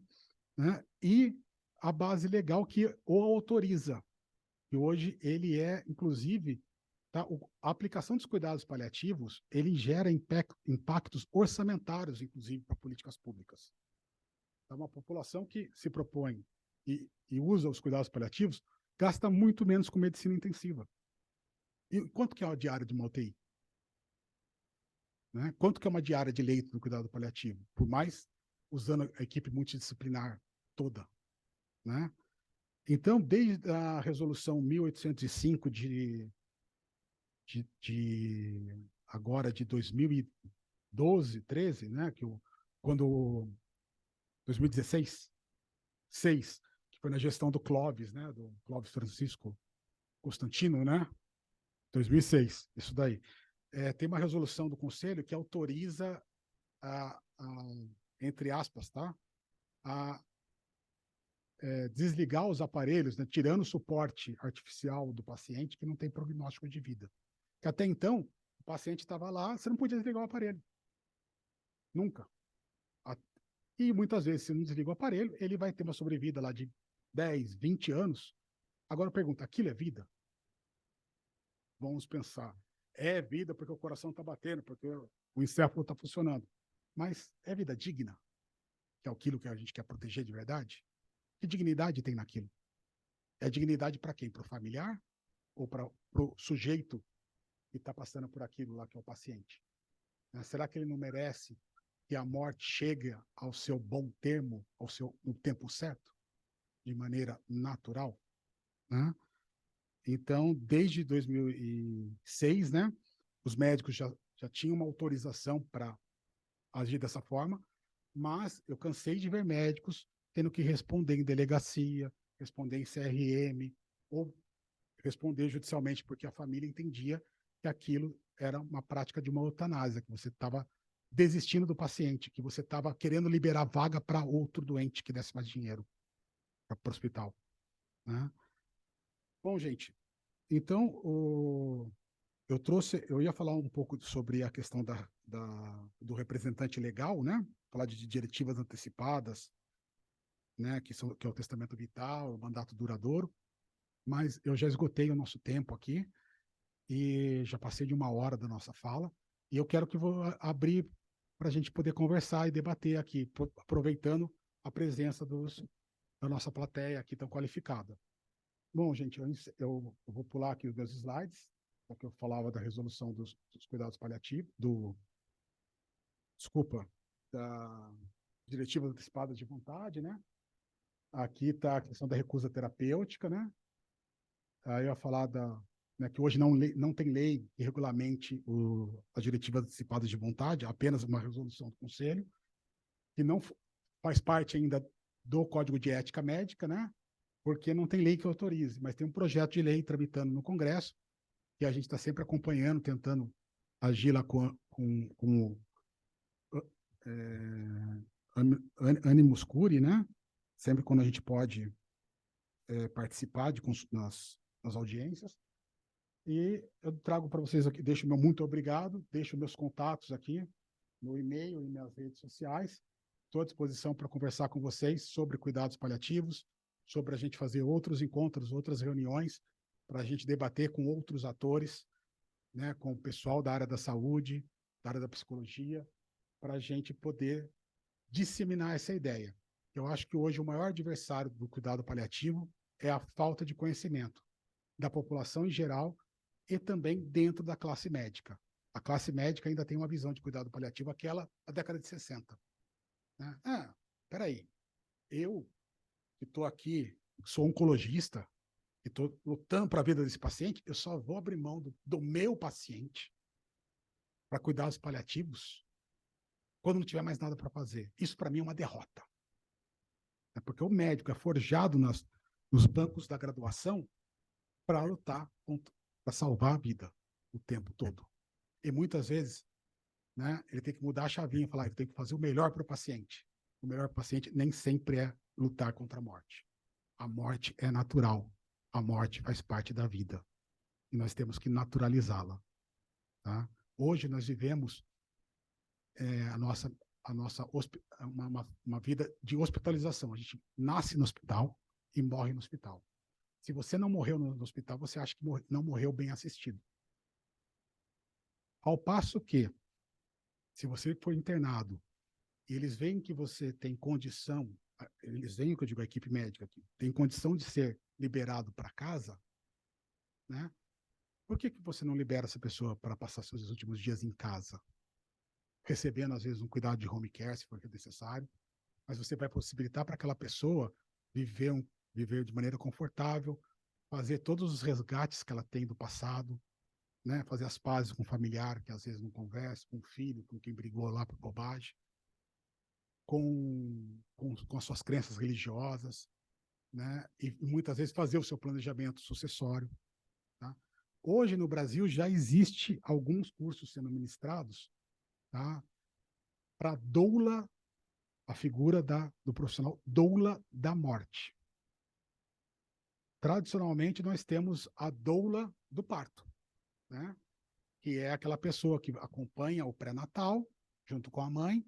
né? E a base legal que o autoriza, que hoje ele inclusive, Tá? A aplicação dos cuidados paliativos, ele gera impactos orçamentários, inclusive, para políticas públicas. É uma população que se propõe e usa os cuidados paliativos, gasta muito menos com medicina intensiva. E quanto que é a diária de uma UTI? Né? Quanto que é uma diária de leito do cuidado paliativo? Por mais usando a equipe multidisciplinar toda. Né? Então, desde a resolução 1805 agora de 2012, 13, né? Quando 2016, 6, que foi na gestão do Clóvis, né? Do Clóvis Francisco Constantino, né? 2006, isso daí. Tem uma resolução do Conselho que autoriza entre aspas, tá? A desligar os aparelhos, né? Tirando o suporte artificial do paciente que não tem prognóstico de vida. Que até então, o paciente estava lá, você não podia desligar o aparelho. Nunca. E muitas vezes, se não desliga o aparelho, ele vai ter uma sobrevida lá de 10, 20 anos. Agora pergunta, aquilo é vida? Vamos pensar. É vida porque o coração está batendo, porque o encéfalo está funcionando. Mas é vida digna? Que é aquilo que a gente quer proteger de verdade? Que dignidade tem naquilo? É dignidade para quem? Para o familiar? Ou para o sujeito que está passando por aquilo lá, que é o paciente? Será que ele não merece que a morte chegue ao seu bom termo, no tempo certo, de maneira natural? Né? Então, desde 2006, né, os médicos já tinham uma autorização para agir dessa forma, mas eu cansei de ver médicos tendo que responder em delegacia, responder em CRM, ou responder judicialmente, porque a família entendia que aquilo era uma prática de uma eutanásia, que você estava desistindo do paciente, que você estava querendo liberar vaga para outro doente que desse mais dinheiro para o hospital. Né? Bom, gente, então eu ia falar um pouco sobre a questão do representante legal, né? Falar de diretivas antecipadas, né? Que é o testamento vital, o mandato duradouro, mas eu já esgotei o nosso tempo aqui e já passei de 1 hora da nossa fala, e eu quero que vou abrir para a gente poder conversar e debater aqui, aproveitando a presença da nossa plateia aqui tão qualificada. Bom, gente, eu vou pular aqui os meus slides, porque eu falava da resolução dos cuidados paliativos, da diretiva antecipada de vontade, né? Aqui está a questão da recusa terapêutica, né? Aí eu ia falar né, que hoje não tem lei que regulamente as diretivas antecipadas de vontade, apenas uma resolução do Conselho, que não faz parte ainda do Código de Ética Médica, né? Porque não tem lei que autorize, mas tem um projeto de lei tramitando no Congresso, que a gente está sempre acompanhando, tentando agir lá com animus curiae, né? Sempre quando a gente pode participar nas audiências. E eu trago para vocês aqui, deixo meu muito obrigado, deixo meus contatos aqui, no e-mail e nas redes sociais. Estou à disposição para conversar com vocês sobre cuidados paliativos, sobre a gente fazer outros encontros, outras reuniões, para a gente debater com outros atores, né, com o pessoal da área da saúde, da área da psicologia, para a gente poder disseminar essa ideia. Eu acho que hoje o maior adversário do cuidado paliativo é a falta de conhecimento da população em geral e também dentro da classe médica. A classe médica ainda tem uma visão de cuidado paliativo, aquela da década de 60. Né? Peraí, eu que estou aqui, sou oncologista, e estou lutando para a vida desse paciente, eu só vou abrir mão do meu paciente para cuidar dos paliativos quando não tiver mais nada para fazer. Isso, para mim, é uma derrota. Porque o médico é forjado nos bancos da graduação para lutar, para salvar a vida o tempo todo. E muitas vezes, né, ele tem que mudar a chavinha e falar, eu tenho que fazer o melhor para o paciente. O melhor para o paciente nem sempre é lutar contra a morte. A morte é natural. A morte faz parte da vida. E nós temos que naturalizá-la. Tá? Hoje nós vivemos uma vida de hospitalização. A gente nasce no hospital e morre no hospital. Se você não morreu no hospital, você acha que não morreu bem assistido. Ao passo que, se você for internado, e eles veem que você tem condição, eles veem o que eu digo, a equipe médica aqui, tem condição de ser liberado para casa, né? Por que você não libera essa pessoa para passar seus últimos dias em casa? Recebendo, às vezes, um cuidado de home care, se for necessário, mas você vai possibilitar para aquela pessoa viver de maneira confortável, fazer todos os resgates que ela tem do passado, né? Fazer as pazes com o familiar, que às vezes não conversa, com o filho, com quem brigou lá por bobagem, com as suas crenças religiosas, né? E muitas vezes fazer o seu planejamento sucessório. Tá? Hoje, no Brasil, já existe alguns cursos sendo ministrados, tá? Para doula, a figura do profissional doula da morte. Tradicionalmente, nós temos a doula do parto, né? Que é aquela pessoa que acompanha o pré-natal, junto com a mãe,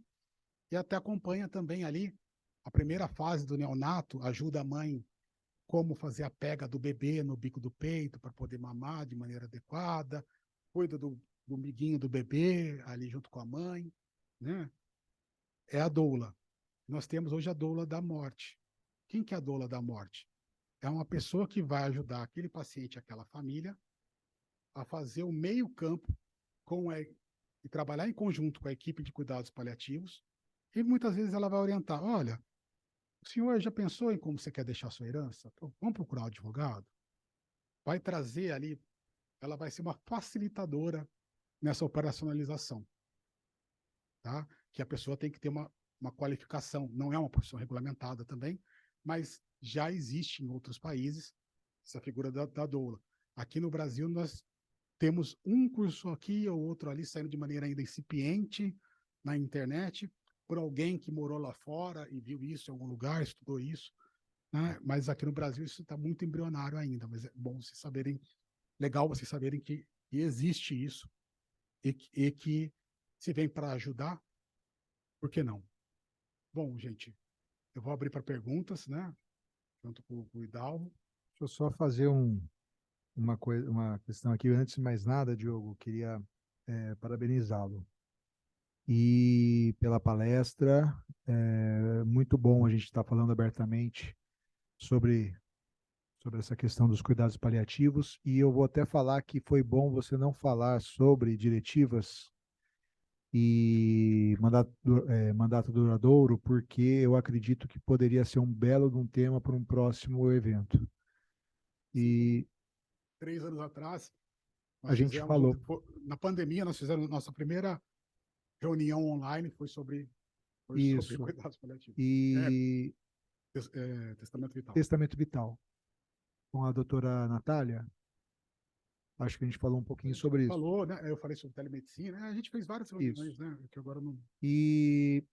e até acompanha também ali a primeira fase do neonato, ajuda a mãe como fazer a pega do bebê no bico do peito para poder mamar de maneira adequada, cuida do umbiguinho do bebê ali junto com a mãe, né? É a doula. Nós temos hoje a doula da morte. Quem que é a doula da morte? É uma pessoa que vai ajudar aquele paciente, aquela família, a fazer o meio campo e trabalhar em conjunto com a equipe de cuidados paliativos, e muitas vezes ela vai orientar, olha, o senhor já pensou em como você quer deixar a sua herança? Vamos procurar um advogado? Vai trazer ali, ela vai ser uma facilitadora nessa operacionalização, tá? Que a pessoa tem que ter uma qualificação, não é uma profissão regulamentada também, mas já existe em outros países essa figura da doula. Aqui no Brasil, nós temos um curso aqui ou outro ali saindo de maneira ainda incipiente na internet, por alguém que morou lá fora e viu isso em algum lugar, estudou isso, né? Mas aqui no Brasil isso está muito embrionário ainda, mas é bom vocês saberem, legal vocês saberem que existe isso e que se vem para ajudar, por que não? Bom, gente, eu vou abrir para perguntas, né? Junto com o Hidalgo. Deixa eu só fazer uma questão aqui. Antes de mais nada, Diogo, queria parabenizá-lo e pela palestra. É muito bom a gente estar falando abertamente sobre, sobre essa questão dos cuidados paliativos. E eu vou até falar que foi bom você não falar sobre diretivas e mandato duradouro, porque eu acredito que poderia ser um belo de um tema para um próximo evento. Sim, E 3 anos atrás, a nós gente fizemos, falou na pandemia, nós fizemos nossa primeira reunião online, foi sobre isso. cuidados paliativos. É, E testamento vital. testamento vital com a doutora Natália, acho que a gente falou um A pouquinho gente sobre isso. falou, né? Eu falei sobre telemedicina, né? A gente fez várias Isso. reuniões, né? Que agora não. E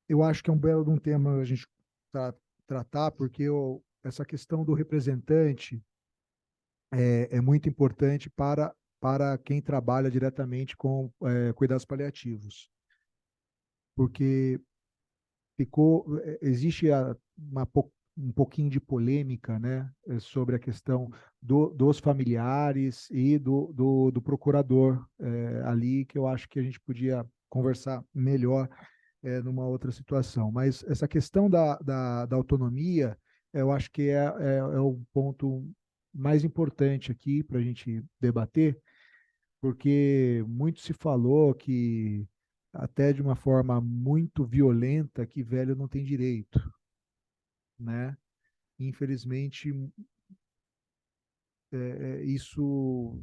eu acho que é um belo de um tema a gente tratar, porque essa questão do representante é muito importante para quem trabalha diretamente com cuidados paliativos, porque existe um pouquinho de polêmica, né, sobre a questão dos familiares e do procurador ali, que eu acho que a gente podia conversar melhor numa outra situação. Mas essa questão da autonomia, eu acho que é o ponto mais importante aqui para a gente debater, porque muito se falou que, até de uma forma muito violenta, que velho não tem direito, né? Infelizmente, isso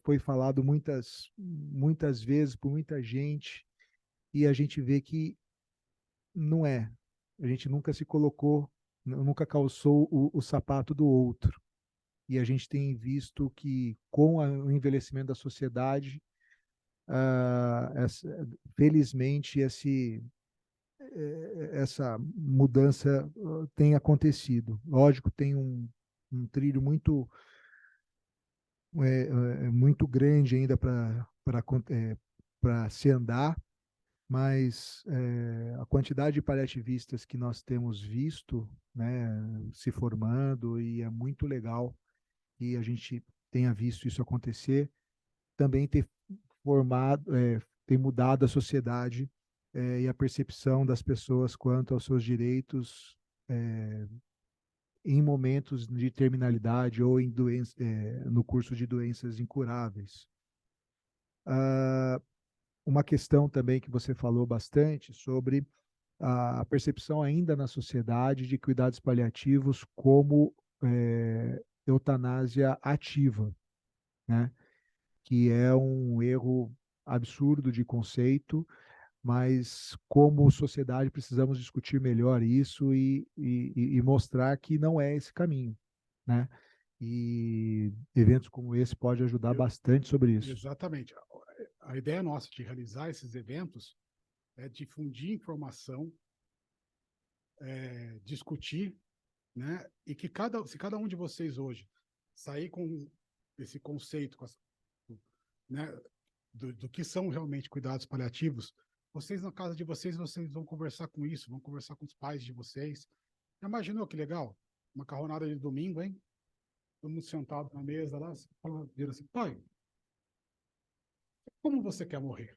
foi falado muitas vezes por muita gente, e a gente vê que não é. A gente nunca se colocou, nunca calçou o sapato do outro. E a gente tem visto que, com o envelhecimento da sociedade, felizmente, essa mudança tem acontecido. Lógico, tem um trilho muito grande ainda para se andar, mas a quantidade de paliativistas que nós temos visto, né, se formando, e é muito legal que a gente tenha visto isso acontecer, também ter tem mudado a sociedade e a percepção das pessoas quanto aos seus direitos em momentos de terminalidade ou no curso de doenças incuráveis. Uma questão também que você falou bastante sobre a percepção ainda na sociedade de cuidados paliativos como eutanásia ativa, né? Que é um erro absurdo de conceito, mas como sociedade precisamos discutir melhor isso e mostrar que não é esse caminho, né? E eventos como esse podem ajudar bastante sobre isso. Exatamente. A ideia nossa de realizar esses eventos é difundir informação, discutir, né? E que se cada um de vocês hoje sair com esse conceito, né, do que são realmente cuidados paliativos, vocês na casa de vocês vão conversar com isso, vão conversar com os pais de vocês. Já imaginou que legal? Uma macarronada de domingo, hein? Todo mundo sentado na mesa lá, você fala, vira assim, pai, como você quer morrer?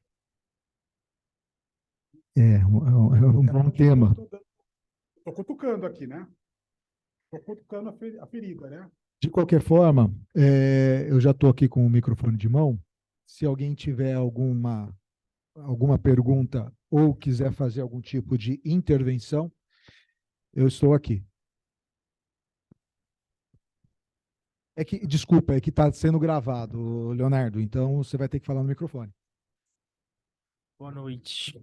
É um bom tema. Estou cutucando aqui, né? Estou cutucando a ferida, né? De qualquer forma, eu já estou aqui com o microfone de mão. Se alguém tiver alguma pergunta ou quiser fazer algum tipo de intervenção, eu estou aqui. Desculpa, é que está sendo gravado, Leonardo, então você vai ter que falar no microfone. Boa noite.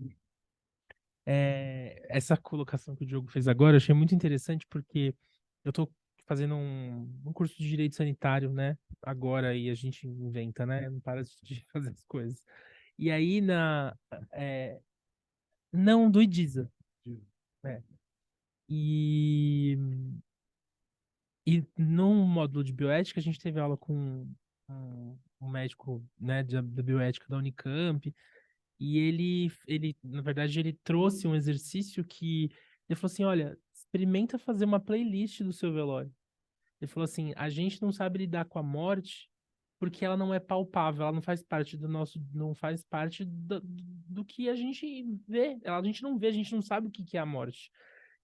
Essa colocação que o Diogo fez agora, eu achei muito interessante porque eu estou fazendo um curso de direito sanitário, né? Agora e a gente inventa, né? Não para de fazer as coisas. E aí não, do IDISA. É. E no módulo de bioética a gente teve aula com um médico, né, da bioética da Unicamp. E na verdade, ele trouxe um exercício que ele falou assim: olha, experimenta fazer uma playlist do seu velório. Ele falou assim: a gente não sabe lidar com a morte porque ela não é palpável, ela não faz parte não faz parte do que a gente vê. A gente não vê, a gente não sabe o que é a morte.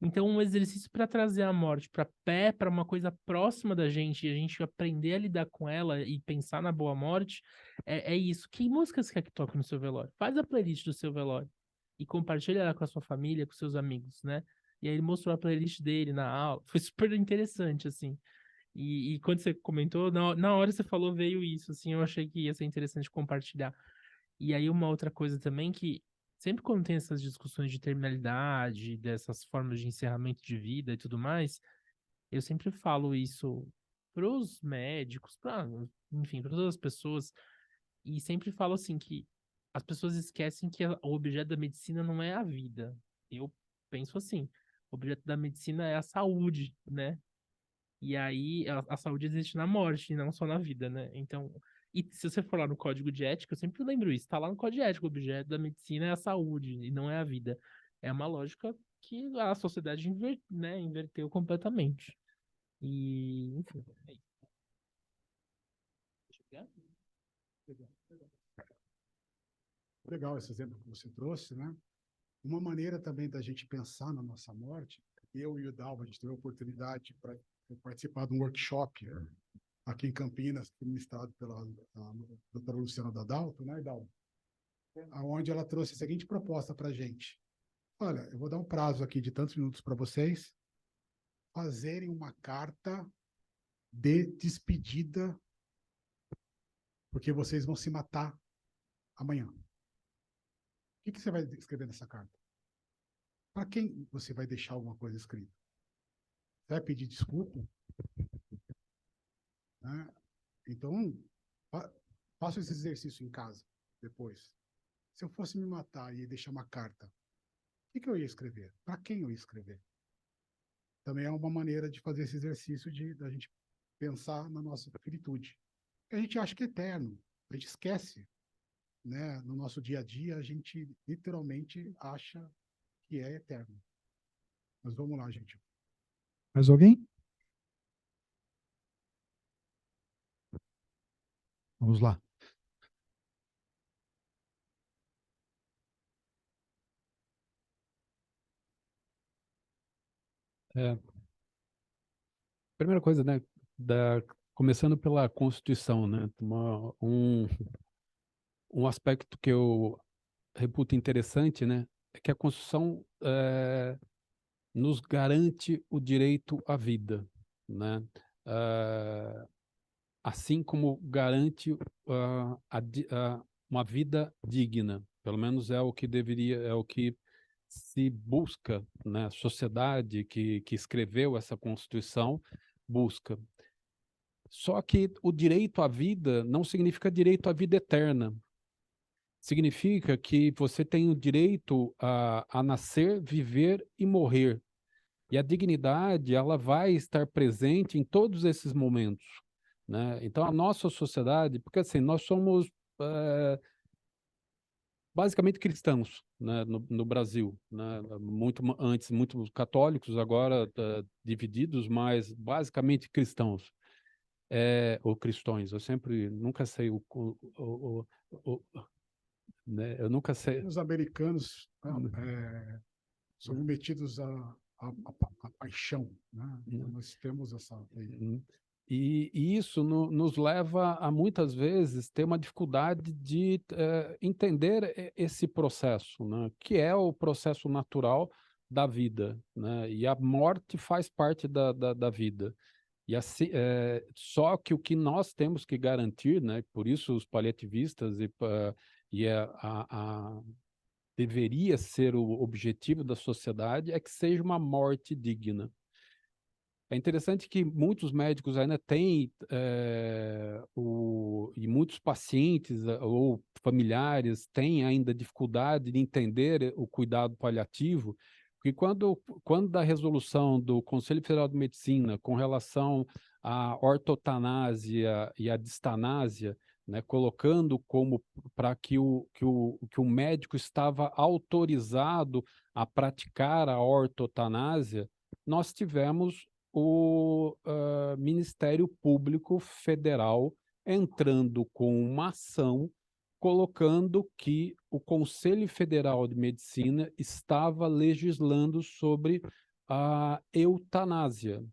Então, um exercício para trazer a morte para uma coisa próxima da gente, e a gente aprender a lidar com ela e pensar na boa morte, é isso. Que músicas você quer que toque no seu velório? Faz a playlist do seu velório e compartilha ela com a sua família, com seus amigos, né? E aí ele mostrou a playlist dele na aula. Foi super interessante, assim. E quando você comentou, na hora que você falou, veio isso, assim, eu achei que ia ser interessante compartilhar. E aí uma outra coisa também que sempre quando tem essas discussões de terminalidade, dessas formas de encerramento de vida e tudo mais, eu sempre falo isso pros médicos, enfim, para todas as pessoas, e sempre falo assim que as pessoas esquecem que o objeto da medicina não é a vida. Eu penso assim, o objeto da medicina é a saúde, né? E aí a saúde existe na morte, e não só na vida, né? Então, e se você for lá no código de ética, eu sempre lembro isso, tá lá no código de ética, o objeto da medicina é a saúde e não é a vida. É uma lógica que a sociedade né, inverteu completamente. E, enfim, é isso. Legal esse exemplo que você trouxe, né? Uma maneira também da gente pensar na nossa morte, eu e o Dalva, a gente teve a oportunidade para participar de um workshop aqui em Campinas, ministrado pela doutora Luciana Dadalto, né, Dalva? Onde ela trouxe a seguinte proposta para a gente. Olha, eu vou dar um prazo aqui de tantos minutos para vocês fazerem uma carta de despedida, porque vocês vão se matar amanhã. O que você vai escrever nessa carta? Para quem você vai deixar alguma coisa escrita? Você vai pedir desculpa? Né? Então, faça esse exercício em casa depois. Se eu fosse me matar e deixar uma carta, o que eu ia escrever? Para quem eu ia escrever? Também é uma maneira de fazer esse exercício da gente pensar na nossa finitude. A gente acha que é eterno, a gente esquece, né? No nosso dia a dia, a gente literalmente acha que é eterno. Mas vamos lá, gente. Mais alguém? Vamos lá. É, primeira coisa, né, começando pela Constituição, né, um aspecto que eu reputo interessante, né, é que a Constituição nos garante o direito à vida, né, eh, assim como garante uma vida digna, pelo menos é o que deveria, é o que se busca, né, a sociedade que escreveu essa Constituição busca. Só que o direito à vida não significa direito à vida eterna. Significa que você tem o direito a nascer, viver e morrer. E a dignidade, ela vai estar presente em todos esses momentos, né? Então, a nossa sociedade, porque assim, nós somos basicamente cristãos, né, no Brasil, né? Muito antes, muito católicos, agora divididos, mas basicamente cristãos. Ou cristões, eu sempre, nunca sei o, né, eu nunca sei. Os americanos submetidos à paixão, né? Então, nós temos essa... E isso nos leva a, muitas vezes, ter uma dificuldade de entender esse processo, né? Que é o processo natural da vida, né? E a morte faz parte da vida. E assim, só que o que nós temos que garantir, né? Por isso os paliativistas deveria ser o objetivo da sociedade é que seja uma morte digna. É interessante que muitos médicos ainda têm, e muitos pacientes ou familiares têm ainda dificuldade de entender o cuidado paliativo, porque quando da resolução do Conselho Federal de Medicina com relação à ortotanásia e à distanásia, né, colocando como para que o médico estava autorizado a praticar a ortotanásia, nós tivemos o Ministério Público Federal entrando com uma ação colocando que o Conselho Federal de Medicina estava legislando sobre a eutanásia.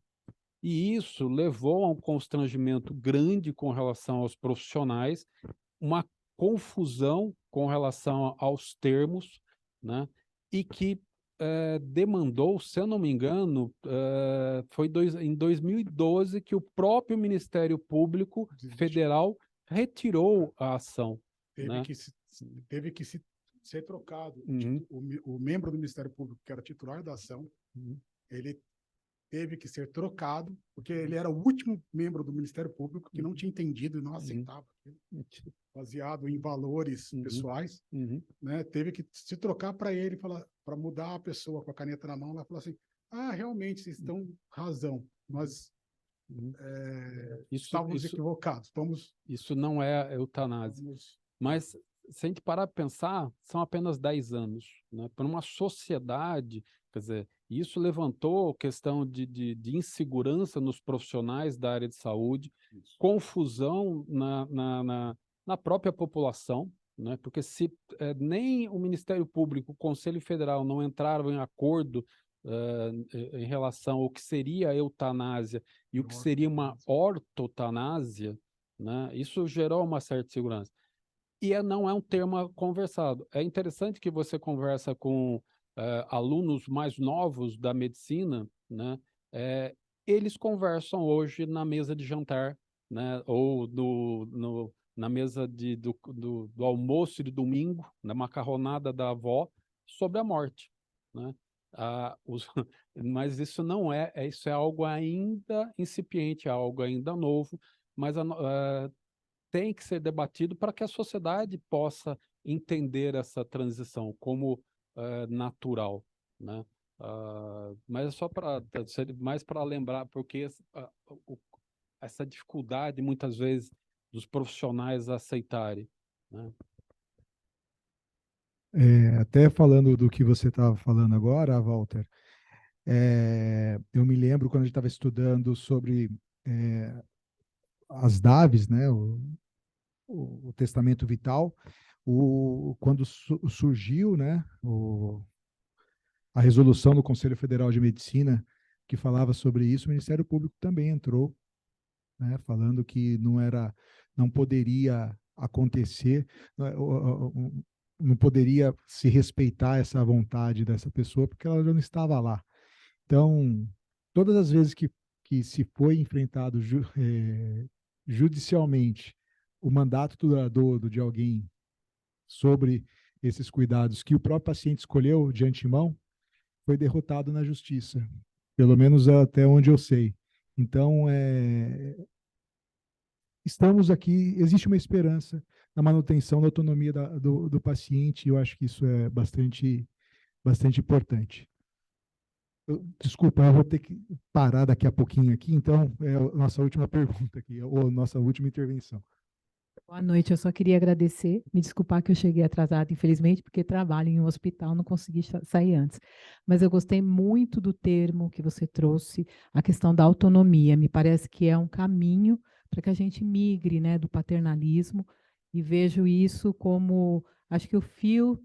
E isso levou a um constrangimento grande com relação aos profissionais, uma confusão com relação aos termos, né? E que demandou, se eu não me engano, foi em 2012 que o próprio Ministério Público Federal retirou a ação. Teve né? que ser trocado. Uhum. O membro do Ministério Público, que era titular da ação, ele teve que ser trocado, porque ele era o último membro do Ministério Público que não tinha entendido e não aceitava, baseado em valores pessoais, né? Teve que se trocar para ele, para mudar a pessoa com a caneta na mão, ela falou assim: realmente, vocês estão razão, nós estávamos equivocados. Isso não é eutanásia. Mas, se a gente parar para pensar, são apenas 10 anos. Né? Para uma sociedade, quer dizer, isso levantou questão de insegurança nos profissionais da área de saúde, confusão na própria população, né? Porque se nem o Ministério Público, o Conselho Federal não entraram em acordo em relação ao que seria a eutanásia e o que seria uma ortotanásia, né? Isso gerou uma certa segurança. E não é um termo conversado. É interessante que você conversa com alunos mais novos da medicina, né? Eles conversam hoje na mesa de jantar, né? Ou na mesa do almoço de domingo, na macarronada da avó, sobre a morte, né? Mas isso não isso é algo ainda incipiente, algo ainda novo, mas tem que ser debatido para que a sociedade possa entender essa transição como natural, né? Mas é só mais para lembrar, porque essa dificuldade, muitas vezes, dos profissionais aceitarem, né? Até falando do que você estava falando agora, Walter, eu me lembro quando a gente estava estudando sobre as DAVs, né, o testamento vital, quando surgiu, né, a resolução do Conselho Federal de Medicina que falava sobre isso, o Ministério Público também entrou, né, falando que não poderia acontecer, não poderia se respeitar essa vontade dessa pessoa, porque ela já não estava lá. Então, todas as vezes que se foi enfrentado judicialmente o mandato duradouro de alguém sobre esses cuidados que o próprio paciente escolheu de antemão, foi derrotado na justiça, pelo menos até onde eu sei. Então, estamos aqui, existe uma esperança na manutenção da autonomia do paciente, e eu acho que isso é bastante importante. Desculpa, eu vou ter que parar daqui a pouquinho aqui, então é a nossa última pergunta aqui, ou nossa última intervenção. Boa noite, eu só queria agradecer, me desculpar que eu cheguei atrasada, infelizmente, porque trabalho em um hospital, não consegui sair antes. Mas eu gostei muito do termo que você trouxe, a questão da autonomia. Me parece que é um caminho para que a gente migre, né, do paternalismo, e vejo isso como, acho que o fio,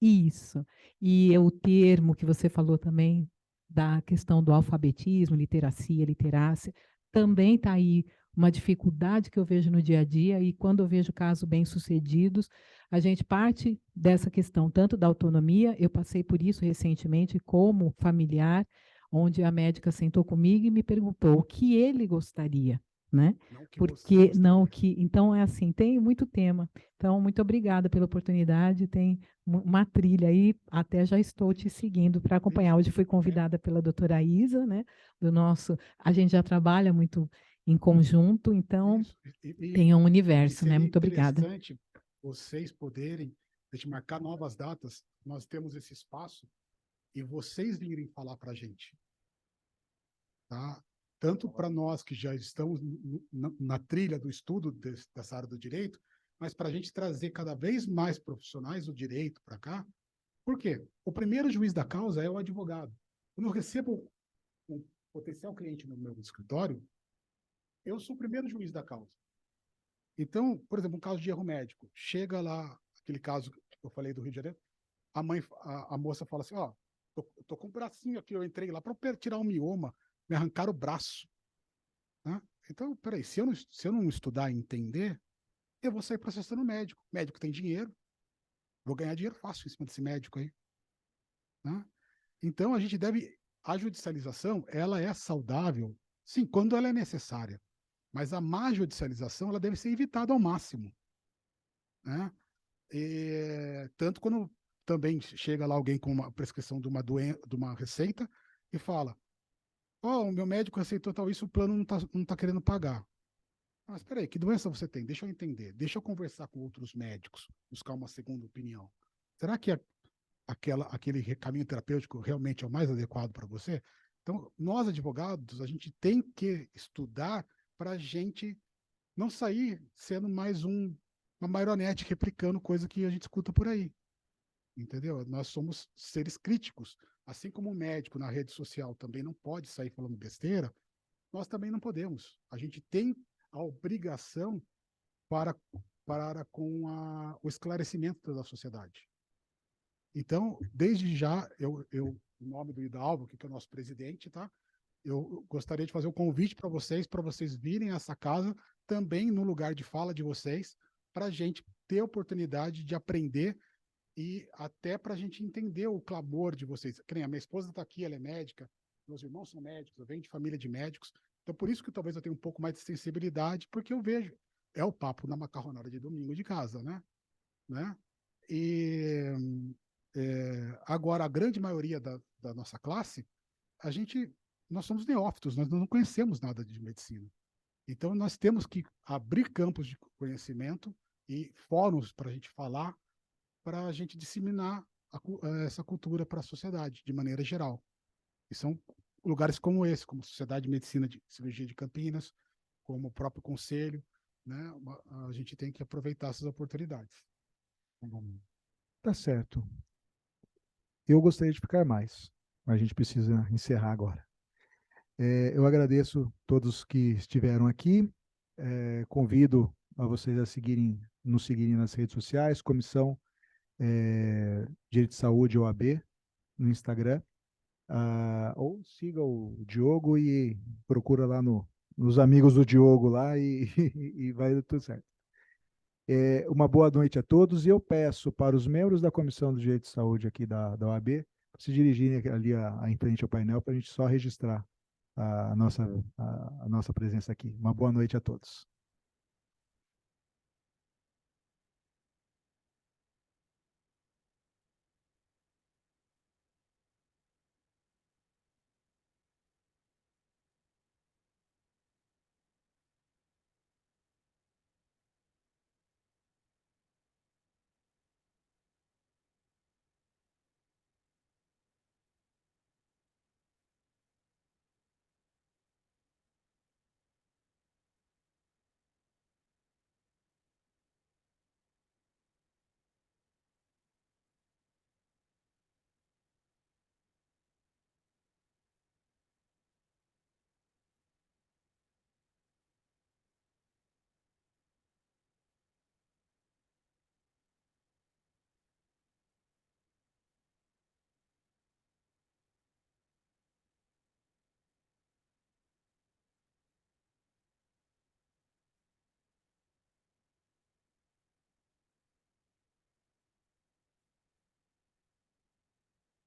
isso. E o termo que você falou também, da questão do alfabetismo, literacia, literácia, também está aí uma dificuldade que eu vejo no dia a dia, e quando eu vejo casos bem-sucedidos, a gente parte dessa questão, tanto da autonomia, eu passei por isso recentemente como familiar, onde a médica sentou comigo e me perguntou o que ele gostaria, né? Não que você Porque não gostaria. que, então é assim, tem muito tema. Então, muito obrigada pela oportunidade, tem uma trilha aí, até já estou te seguindo para acompanhar. Hoje fui convidada pela doutora Isa, né? A gente já trabalha muito em conjunto, então Isso. tem um E universo, né? seria Muito obrigada. interessante vocês poderem, a gente marcar novas datas, nós temos esse espaço, e vocês virem falar para a gente, tá? Tanto para nós que já estamos na trilha do estudo dessa área do direito, mas para a gente trazer cada vez mais profissionais do direito para cá. Por quê? O primeiro juiz da causa é o advogado. Quando eu recebo um potencial cliente no meu escritório, eu sou o primeiro juiz da causa. Então, por exemplo, um caso de erro médico, chega lá, aquele caso que eu falei do Rio de Janeiro, a moça fala assim, ó, tô com um bracinho aqui, eu entrei lá para tirar um mioma, me arrancaram o braço, né? Então, peraí, se eu não estudar e entender, eu vou sair processando o médico. O médico tem dinheiro, vou ganhar dinheiro fácil em cima desse médico aí, né? Então, a judicialização, ela é saudável, sim, quando ela é necessária, mas a má judicialização, ela deve ser evitada ao máximo, né? Tanto quando também chega lá alguém com uma prescrição de de uma receita e fala, ó, o meu médico receitou tal isso, o plano não tá querendo pagar. Mas espera aí, que doença você tem? Deixa eu entender, deixa eu conversar com outros médicos, buscar uma segunda opinião. Será que aquele caminho terapêutico realmente é o mais adequado para você? Então, nós advogados, a gente tem que estudar para a gente não sair sendo mais uma marionete replicando coisa que a gente escuta por aí. Entendeu? Nós somos seres críticos. Assim como o médico na rede social também não pode sair falando besteira, nós também não podemos. A gente tem a obrigação para com o esclarecimento da sociedade. Então, desde já, em nome do Hidalgo, que é o nosso presidente, tá? Eu gostaria de fazer um convite para vocês virem a essa casa também no lugar de fala de vocês, para a gente ter a oportunidade de aprender e até para a gente entender o clamor de vocês. Que nem a minha esposa está aqui, ela é médica, meus irmãos são médicos, eu venho de família de médicos, então por isso que talvez eu tenha um pouco mais de sensibilidade, porque eu vejo, é o papo na macarronada de domingo de casa, né? E agora, a grande maioria da nossa classe, nós somos neófitos, nós não conhecemos nada de medicina. Então, nós temos que abrir campos de conhecimento e fóruns para a gente falar, para a gente disseminar essa cultura para a sociedade, de maneira geral. E são lugares como esse, como a Sociedade de Medicina de Cirurgia de Campinas, como o próprio Conselho, né? A gente tem que aproveitar essas oportunidades. Tá certo. Eu gostaria de ficar mais, mas a gente precisa encerrar agora. Eu agradeço todos que estiveram aqui. Convido a vocês a nos seguirem nas redes sociais, Comissão Direito de Saúde OAB, no Instagram. ou siga o Diogo e procura lá nos amigos do Diogo lá e vai dar tudo certo. Uma boa noite a todos e eu peço para os membros da Comissão do Direito de Saúde aqui da OAB se dirigirem ali em frente ao painel para a gente só registrar a nossa presença aqui. Uma boa noite a todos.